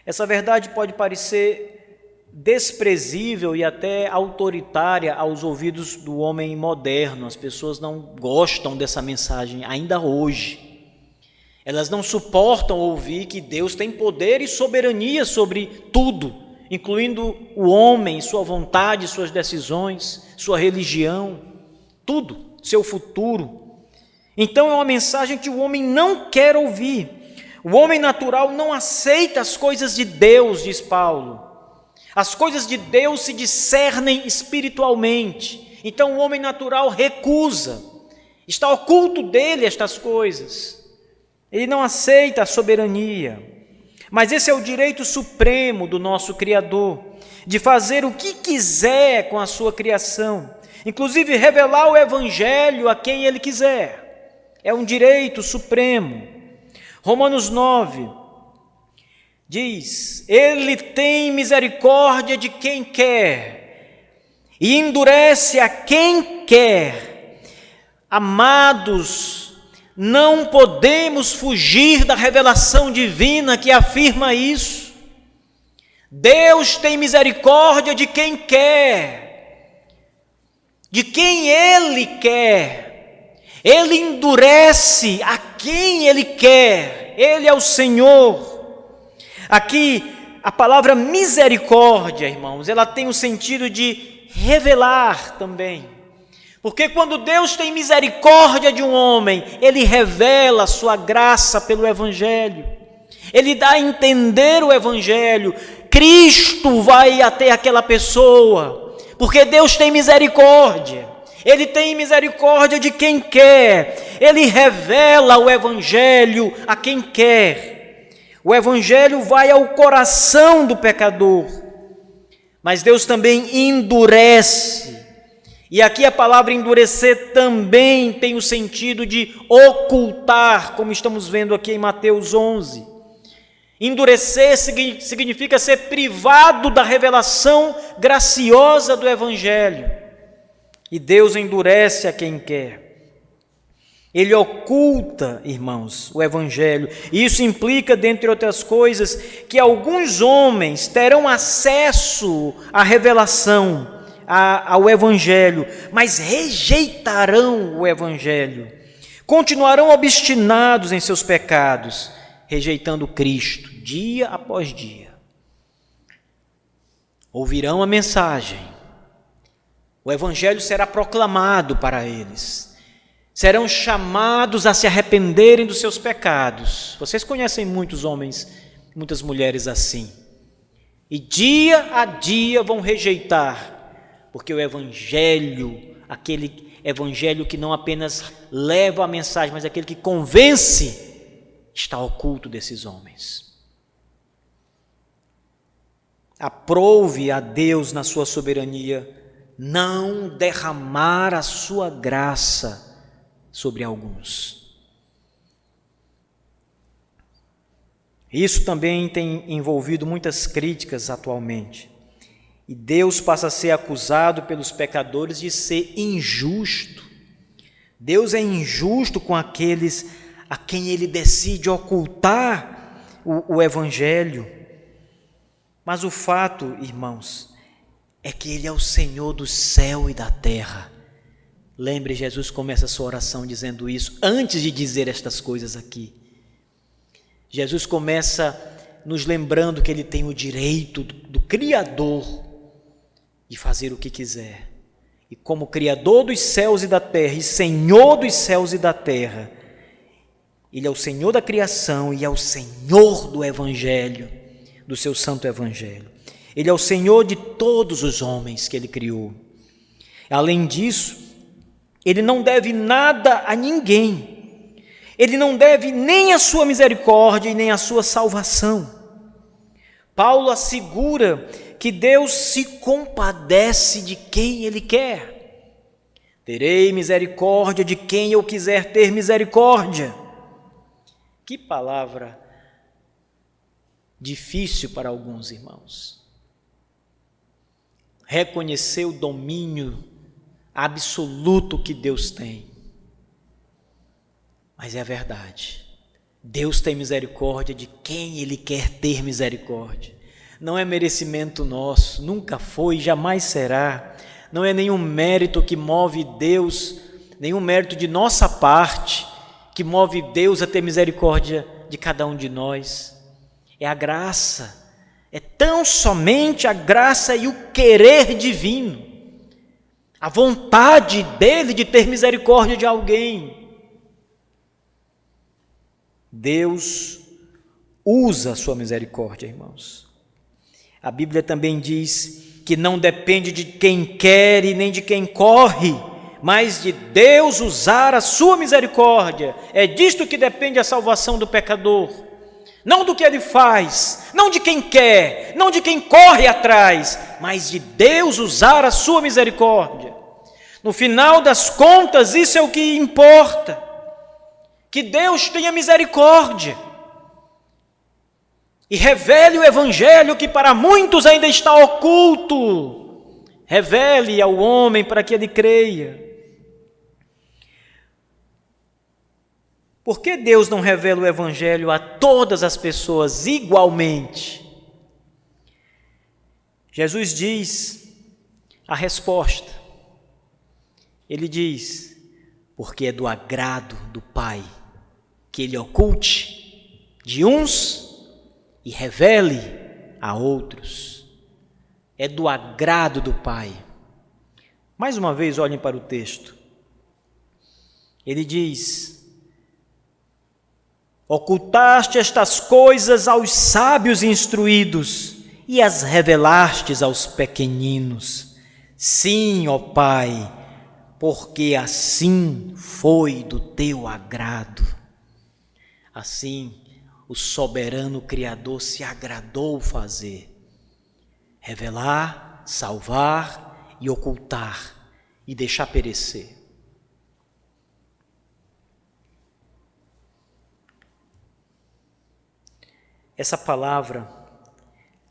Essa verdade pode parecer desprezível e até autoritária aos ouvidos do homem moderno. As pessoas não gostam dessa mensagem ainda hoje. Elas não suportam ouvir que Deus tem poder e soberania sobre tudo, incluindo o homem, sua vontade, suas decisões, sua religião, tudo, seu futuro. Então é uma mensagem que o homem não quer ouvir. O homem natural não aceita as coisas de Deus, diz Paulo. As coisas de Deus se discernem espiritualmente. Então o homem natural recusa. Está oculto dele estas coisas. Ele não aceita a soberania. Mas esse é o direito supremo do nosso Criador, de fazer o que quiser com a sua criação, inclusive revelar o Evangelho a quem Ele quiser. É um direito supremo. Romanos 9 diz, Ele tem misericórdia de quem quer e endurece a quem quer. Amados, não podemos fugir da revelação divina que afirma isso. Deus tem misericórdia de quem quer, de quem Ele quer. Ele endurece a quem Ele quer. Ele é o Senhor. Aqui, a palavra misericórdia, irmãos, ela tem o sentido de revelar também. Porque quando Deus tem misericórdia de um homem, Ele revela a sua graça pelo Evangelho. Ele dá a entender o Evangelho. Cristo vai até aquela pessoa, porque Deus tem misericórdia. Ele tem misericórdia de quem quer. Ele revela o Evangelho a quem quer. O evangelho vai ao coração do pecador, mas Deus também endurece. E aqui a palavra endurecer também tem o sentido de ocultar, como estamos vendo aqui em Mateus 11. Endurecer significa ser privado da revelação graciosa do evangelho. E Deus endurece a quem quer. Ele oculta, irmãos, o evangelho. E isso implica, dentre outras coisas, que alguns homens terão acesso à revelação, ao evangelho, mas rejeitarão o evangelho. Continuarão obstinados em seus pecados, rejeitando Cristo, dia após dia. Ouvirão a mensagem. O evangelho será proclamado para eles. Serão chamados a se arrependerem dos seus pecados. Vocês conhecem muitos homens, muitas mulheres assim. E dia a dia vão rejeitar, porque o evangelho, aquele evangelho que não apenas leva a mensagem, mas aquele que convence, está oculto desses homens. Aprove a Deus na sua soberania não derramar a sua graça sobre alguns. Isso também tem envolvido muitas críticas atualmente. E Deus passa a ser acusado pelos pecadores de ser injusto. Deus é injusto com aqueles a quem Ele decide ocultar o evangelho. Mas o fato, irmãos, é que Ele é o Senhor do céu e da terra. Lembre, Jesus começa a sua oração dizendo isso, antes de dizer estas coisas aqui. Jesus começa nos lembrando que Ele tem o direito do Criador de fazer o que quiser. E como Criador dos céus e da terra, e Senhor dos céus e da terra, Ele é o Senhor da criação e é o Senhor do Evangelho, do seu santo Evangelho. Ele é o Senhor de todos os homens que Ele criou. Além disso, Ele não deve nada a ninguém. Ele não deve nem a sua misericórdia e nem a sua salvação. Paulo assegura que Deus se compadece de quem Ele quer. Terei misericórdia de quem eu quiser ter misericórdia. Que palavra difícil para alguns irmãos. Reconhecer o domínio absoluto que Deus tem. Mas é a verdade. Deus tem misericórdia de quem Ele quer ter misericórdia. Não é merecimento nosso, nunca foi, jamais será. Não é nenhum mérito que move Deus, nenhum mérito de nossa parte, que move Deus a ter misericórdia de cada um de nós. É a graça, é tão somente a graça e o querer divino, a vontade dele de ter misericórdia de alguém. Deus usa a sua misericórdia, irmãos. A Bíblia também diz que não depende de quem quer e nem de quem corre, mas de Deus usar a sua misericórdia. É disto que depende a salvação do pecador. Não do que ele faz, não de quem quer, não de quem corre atrás, mas de Deus usar a sua misericórdia. No final das contas, isso é o que importa. Que Deus tenha misericórdia e revele o evangelho que para muitos ainda está oculto. Revele ao homem para que ele creia. Por que Deus não revela o evangelho a todas as pessoas igualmente? Jesus diz a resposta. Ele diz: porque é do agrado do Pai que Ele oculte de uns e revele a outros. É do agrado do Pai. Mais uma vez, olhem para o texto. Ele diz: ocultaste estas coisas aos sábios instruídos e as revelastes aos pequeninos. Sim, ó Pai, porque assim foi do teu agrado. Assim, o soberano Criador se agradou fazer: revelar, salvar e ocultar e deixar perecer. Essa palavra,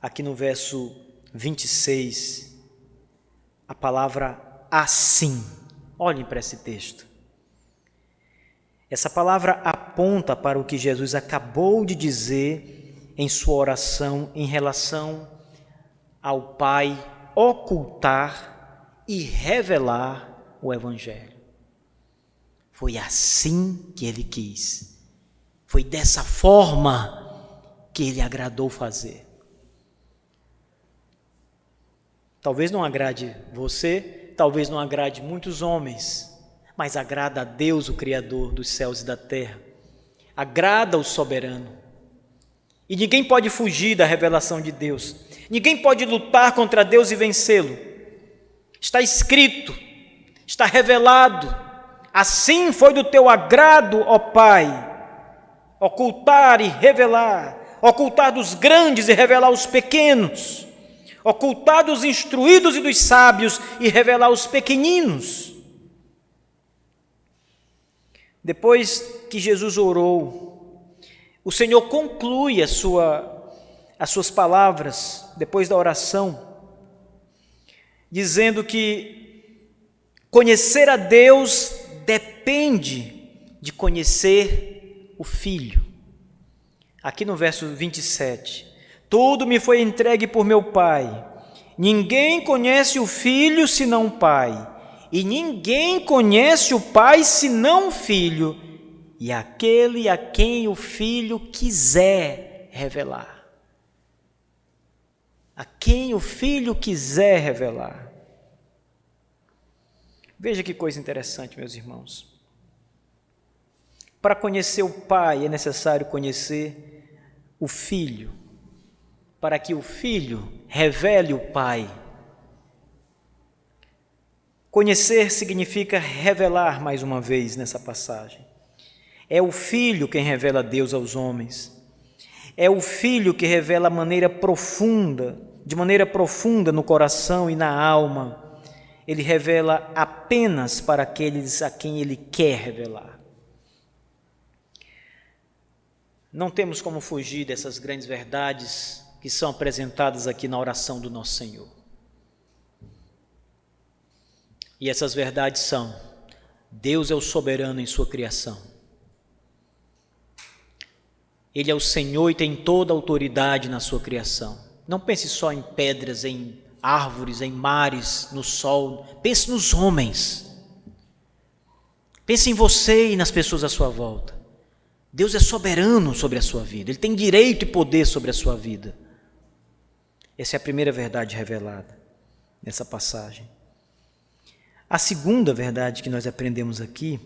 aqui no verso 26, a palavra assim, olhem para esse texto. Essa palavra aponta para o que Jesus acabou de dizer em sua oração em relação ao Pai ocultar e revelar o Evangelho. Foi assim que ele quis. Foi dessa forma que ele agradou fazer. Talvez não agrade você, talvez não agrade muitos homens, mas agrada a Deus, o Criador dos céus e da terra. Agrada o soberano. E ninguém pode fugir da revelação de Deus. Ninguém pode lutar contra Deus e vencê-lo. Está escrito, está revelado. Assim foi do teu agrado, ó Pai, ocultar e revelar, ocultar dos grandes e revelar os pequenos, ocultar dos instruídos e dos sábios e revelar os pequeninos. Depois que Jesus orou, o Senhor conclui as suas palavras, depois da oração, dizendo que conhecer a Deus depende de conhecer o Filho. Aqui no verso 27, tudo me foi entregue por meu Pai, ninguém conhece o Filho senão o Pai, e ninguém conhece o Pai senão o Filho, e aquele a quem o Filho quiser revelar. A quem o Filho quiser revelar. Veja que coisa interessante, meus irmãos. Para conhecer o Pai é necessário conhecer o Filho, para que o Filho revele o Pai. Conhecer significa revelar, mais uma vez nessa passagem. É o Filho quem revela Deus aos homens. É o Filho que revela de maneira profunda no coração e na alma. Ele revela apenas para aqueles a quem Ele quer revelar. Não temos como fugir dessas grandes verdades que são apresentadas aqui na oração do nosso Senhor. E essas verdades são: Deus é o soberano em sua criação. Ele é o Senhor e tem toda a autoridade na sua criação. Não pense só em pedras, em árvores, em mares, no sol. Pense nos homens. Pense em você e nas pessoas à sua volta. Deus é soberano sobre a sua vida. Ele tem direito e poder sobre a sua vida. Essa é a primeira verdade revelada nessa passagem. A segunda verdade que nós aprendemos aqui,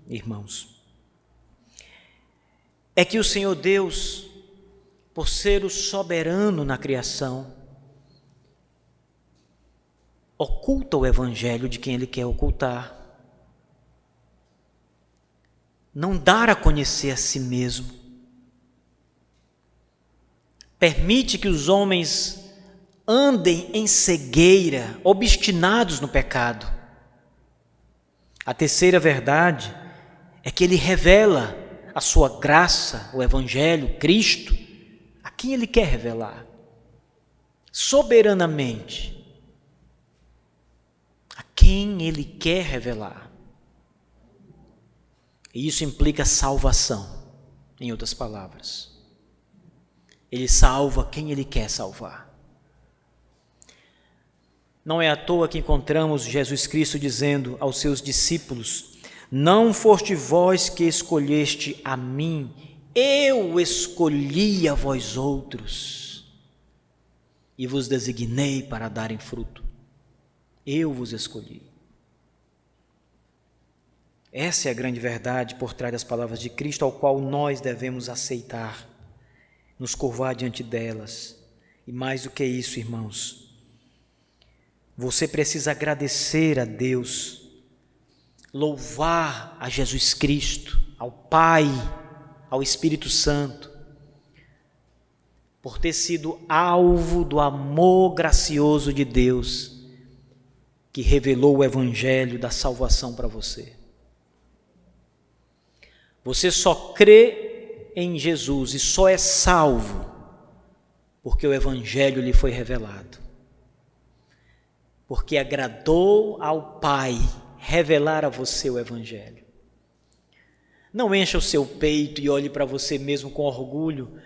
irmãos, é que o Senhor Deus, por ser o soberano na criação, oculta o Evangelho de quem Ele quer ocultar. Não dar a conhecer a si mesmo. Permite que os homens andem em cegueira, obstinados no pecado. A terceira verdade é que Ele revela a sua graça, o Evangelho, Cristo, a quem Ele quer revelar, soberanamente, a quem Ele quer revelar. E isso implica salvação, em outras palavras. Ele salva quem Ele quer salvar. Não é à toa que encontramos Jesus Cristo dizendo aos seus discípulos: não foste vós que escolheste a mim, eu escolhi a vós outros, e vos designei para darem fruto. Eu vos escolhi. Essa é a grande verdade por trás das palavras de Cristo, ao qual nós devemos aceitar, nos curvar diante delas. E mais do que isso, irmãos, você precisa agradecer a Deus, louvar a Jesus Cristo, ao Pai, ao Espírito Santo, por ter sido alvo do amor gracioso de Deus, que revelou o evangelho da salvação para você. Você só crê em Jesus e só é salvo porque o evangelho lhe foi revelado. Porque agradou ao Pai revelar a você o evangelho. Não encha o seu peito e olhe para você mesmo com orgulho,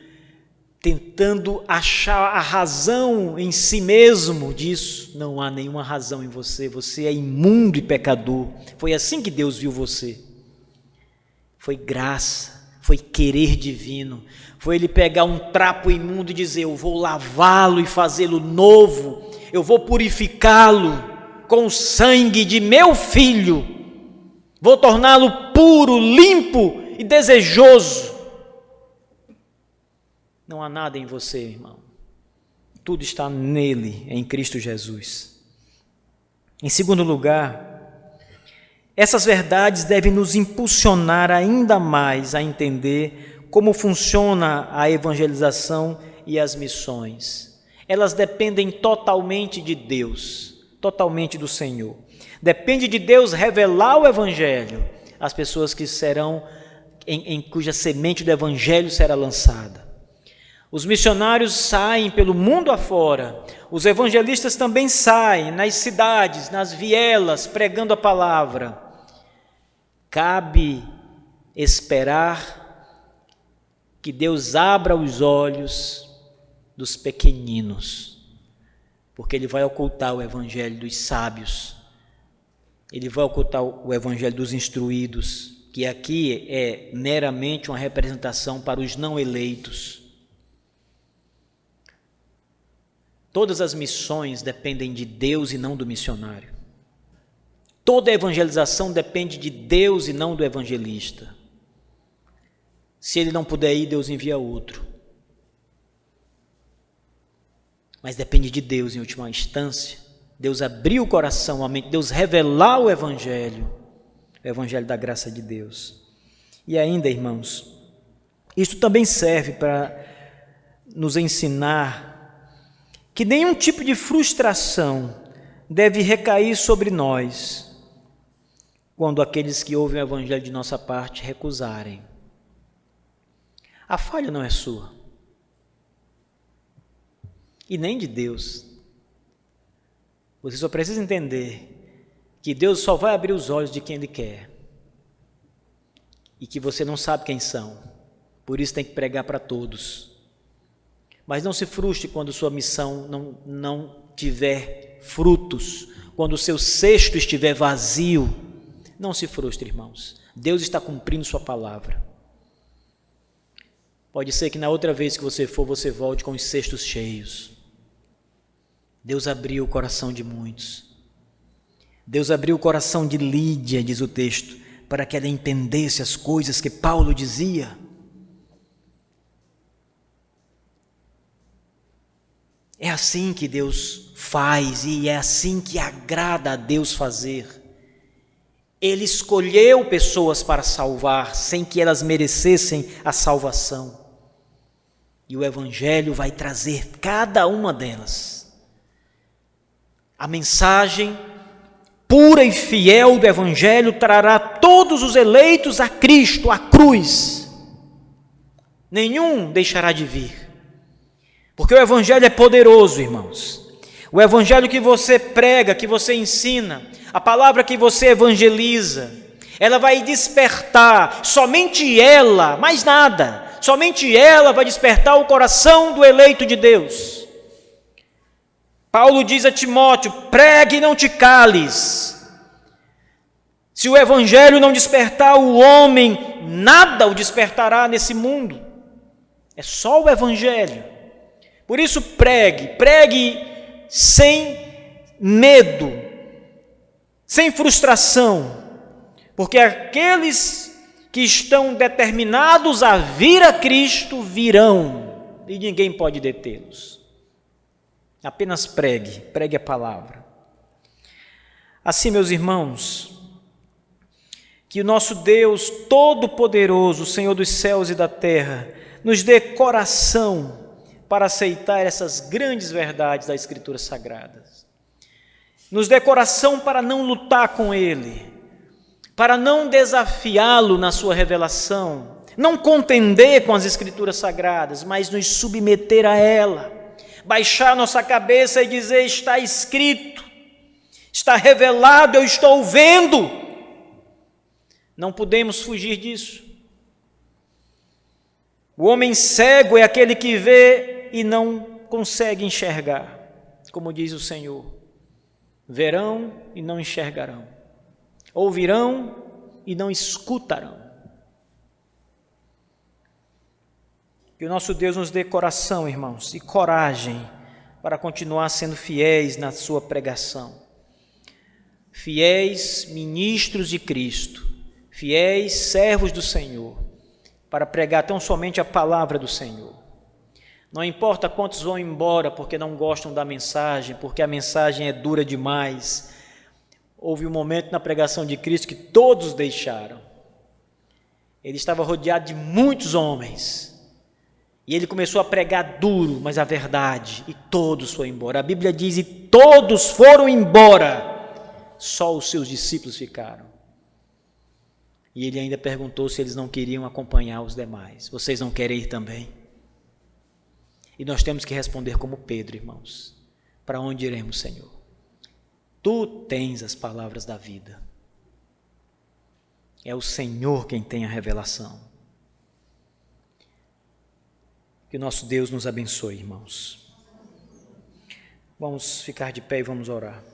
tentando achar a razão em si mesmo disso. Não há nenhuma razão em você, você é imundo e pecador. Foi assim que Deus viu você. Foi graça, foi querer divino, foi Ele pegar um trapo imundo e dizer: eu vou lavá-lo e fazê-lo novo, eu vou purificá-lo com o sangue de meu filho, vou torná-lo puro, limpo e desejoso. Não há nada em você, irmão. Tudo está nele, em Cristo Jesus. Em segundo lugar, essas verdades devem nos impulsionar ainda mais a entender como funciona a evangelização e as missões. Elas dependem totalmente de Deus, totalmente do Senhor. Depende de Deus revelar o evangelho às pessoas que serão, em cuja semente do evangelho será lançada. Os missionários saem pelo mundo afora, os evangelistas também saem nas cidades, nas vielas, pregando a palavra. Cabe esperar que Deus abra os olhos dos pequeninos, porque Ele vai ocultar o evangelho dos sábios, Ele vai ocultar o evangelho dos instruídos, que aqui é meramente uma representação para os não eleitos. Todas as missões dependem de Deus e não do missionário. Toda a evangelização depende de Deus e não do evangelista. Se ele não puder ir, Deus envia outro. Mas depende de Deus em última instância. Deus abrir o coração, a mente, Deus revelar o evangelho da graça de Deus. E ainda, irmãos, isso também serve para nos ensinar que nenhum tipo de frustração deve recair sobre nós quando aqueles que ouvem o evangelho de nossa parte recusarem. A falha não é sua e nem de Deus. Você só precisa entender que Deus só vai abrir os olhos de quem Ele quer e que você não sabe quem são, por isso tem que pregar para todos. Mas não se frustre quando sua missão não tiver frutos, quando o seu cesto estiver vazio. Não se frustre, irmãos. Deus está cumprindo sua palavra. Pode ser que na outra vez que você for, você volte com os cestos cheios. Deus abriu o coração de muitos. Deus abriu o coração de Lídia, diz o texto, para que ela entendesse as coisas que Paulo dizia. É assim que Deus faz e é assim que agrada a Deus fazer. Ele escolheu pessoas para salvar sem que elas merecessem a salvação. E o evangelho vai trazer cada uma delas. A mensagem pura e fiel do evangelho trará todos os eleitos a Cristo, à cruz. Nenhum deixará de vir. Porque o evangelho é poderoso, irmãos. O evangelho que você prega, que você ensina, a palavra que você evangeliza, ela vai despertar, somente ela, mais nada, somente ela vai despertar o coração do eleito de Deus. Paulo diz a Timóteo: pregue e não te cales. Se o evangelho não despertar o homem, nada o despertará nesse mundo. É só o evangelho. Por isso pregue sem medo, sem frustração, porque aqueles que estão determinados a vir a Cristo virão e ninguém pode detê-los. Apenas pregue a palavra. Assim, meus irmãos, que o nosso Deus Todo-Poderoso, Senhor dos céus e da terra, nos dê coração para aceitar essas grandes verdades das Escrituras Sagradas. Nos dê coração para não lutar com Ele, para não desafiá-lo na sua revelação, não contender com as Escrituras Sagradas, mas nos submeter a ela, baixar nossa cabeça e dizer: está escrito, está revelado, eu estou vendo. Não podemos fugir disso. O homem cego é aquele que vê e não consegue enxergar, como diz o Senhor: verão e não enxergarão, ouvirão e não escutarão. Que o nosso Deus nos dê coração, irmãos, e coragem para continuar sendo fiéis na sua pregação. Fiéis ministros de Cristo, fiéis servos do Senhor, para pregar tão somente a palavra do Senhor. Não importa quantos vão embora porque não gostam da mensagem, porque a mensagem é dura demais. Houve um momento na pregação de Cristo que todos deixaram. Ele estava rodeado de muitos homens. E ele começou a pregar duro, mas a verdade, e todos foram embora. A Bíblia diz: e todos foram embora, só os seus discípulos ficaram. E ele ainda perguntou se eles não queriam acompanhar os demais. Vocês não querem ir também? E nós temos que responder como Pedro, irmãos: para onde iremos, Senhor? Tu tens as palavras da vida. É o Senhor quem tem a revelação. Que o nosso Deus nos abençoe, irmãos. Vamos ficar de pé e vamos orar.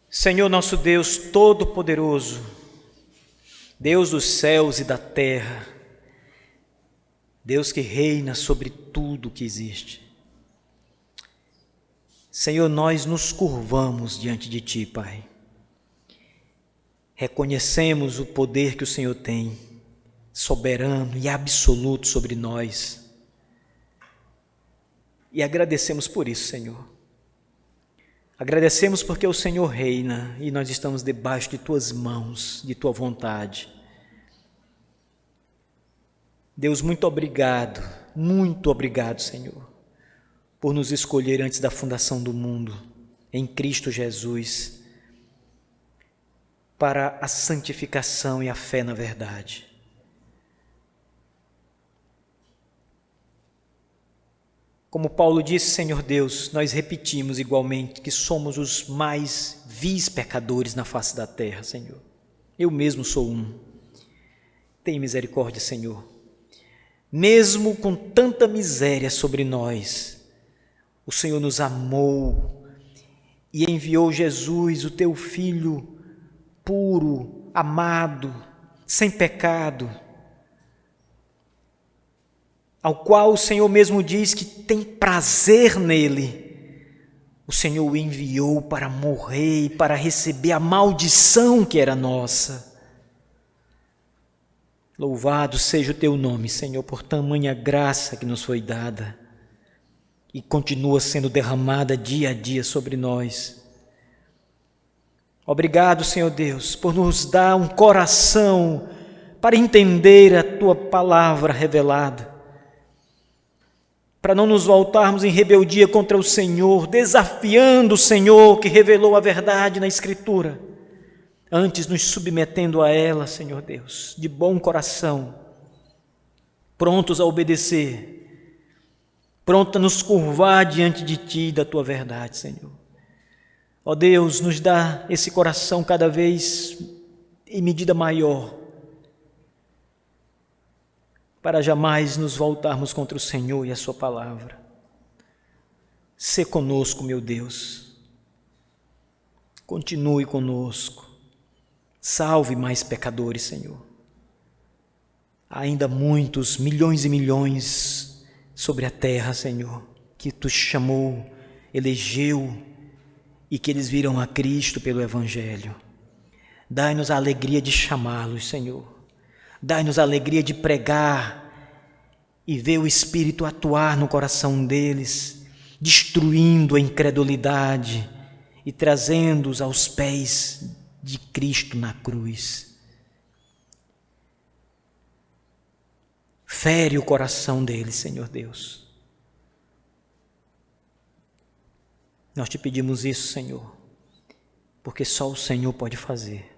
Senhor nosso Deus Todo-Poderoso, Deus dos céus e da terra, Deus que reina sobre tudo que existe. Senhor, nós nos curvamos diante de Ti, Pai. Reconhecemos o poder que o Senhor tem, soberano e absoluto sobre nós. E agradecemos por isso, Senhor. Agradecemos porque o Senhor reina e nós estamos debaixo de Tuas mãos, de Tua vontade. Deus, muito obrigado, Senhor, por nos escolher antes da fundação do mundo, em Cristo Jesus, para a santificação e a fé na verdade. Como Paulo disse, Senhor Deus, nós repetimos igualmente que somos os mais vis pecadores na face da terra, Senhor. Eu mesmo sou um. Tem misericórdia, Senhor. Mesmo com tanta miséria sobre nós, o Senhor nos amou e enviou Jesus, o Teu Filho, puro, amado, sem pecado, ao qual o Senhor mesmo diz que tem prazer nele. O Senhor o enviou para morrer e para receber a maldição que era nossa. Louvado seja o Teu nome, Senhor, por tamanha graça que nos foi dada e continua sendo derramada dia a dia sobre nós. Obrigado, Senhor Deus, por nos dar um coração para entender a Tua palavra revelada, para não nos voltarmos em rebeldia contra o Senhor, desafiando o Senhor que revelou a verdade na Escritura, antes nos submetendo a ela, Senhor Deus, de bom coração, prontos a obedecer, prontos a nos curvar diante de Ti e da Tua verdade, Senhor. Ó Deus, nos dá esse coração cada vez em medida maior, para jamais nos voltarmos contra o Senhor e a Sua palavra. Sê conosco, meu Deus. Continue conosco. Salve mais pecadores, Senhor. Há ainda muitos, milhões e milhões sobre a terra, Senhor, que Tu chamou, elegeu, e que eles viram a Cristo pelo Evangelho. Dai-nos a alegria de chamá-los, Senhor. Dai-nos a alegria de pregar e ver o Espírito atuar no coração deles, destruindo a incredulidade e trazendo-os aos pés de Cristo na cruz. Fere o coração deles, Senhor Deus. Nós te pedimos isso, Senhor, porque só o Senhor pode fazer.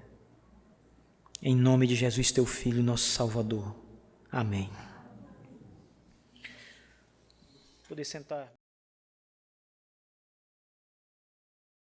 Em nome de Jesus, teu Filho, nosso Salvador. Amém. Poder sentar.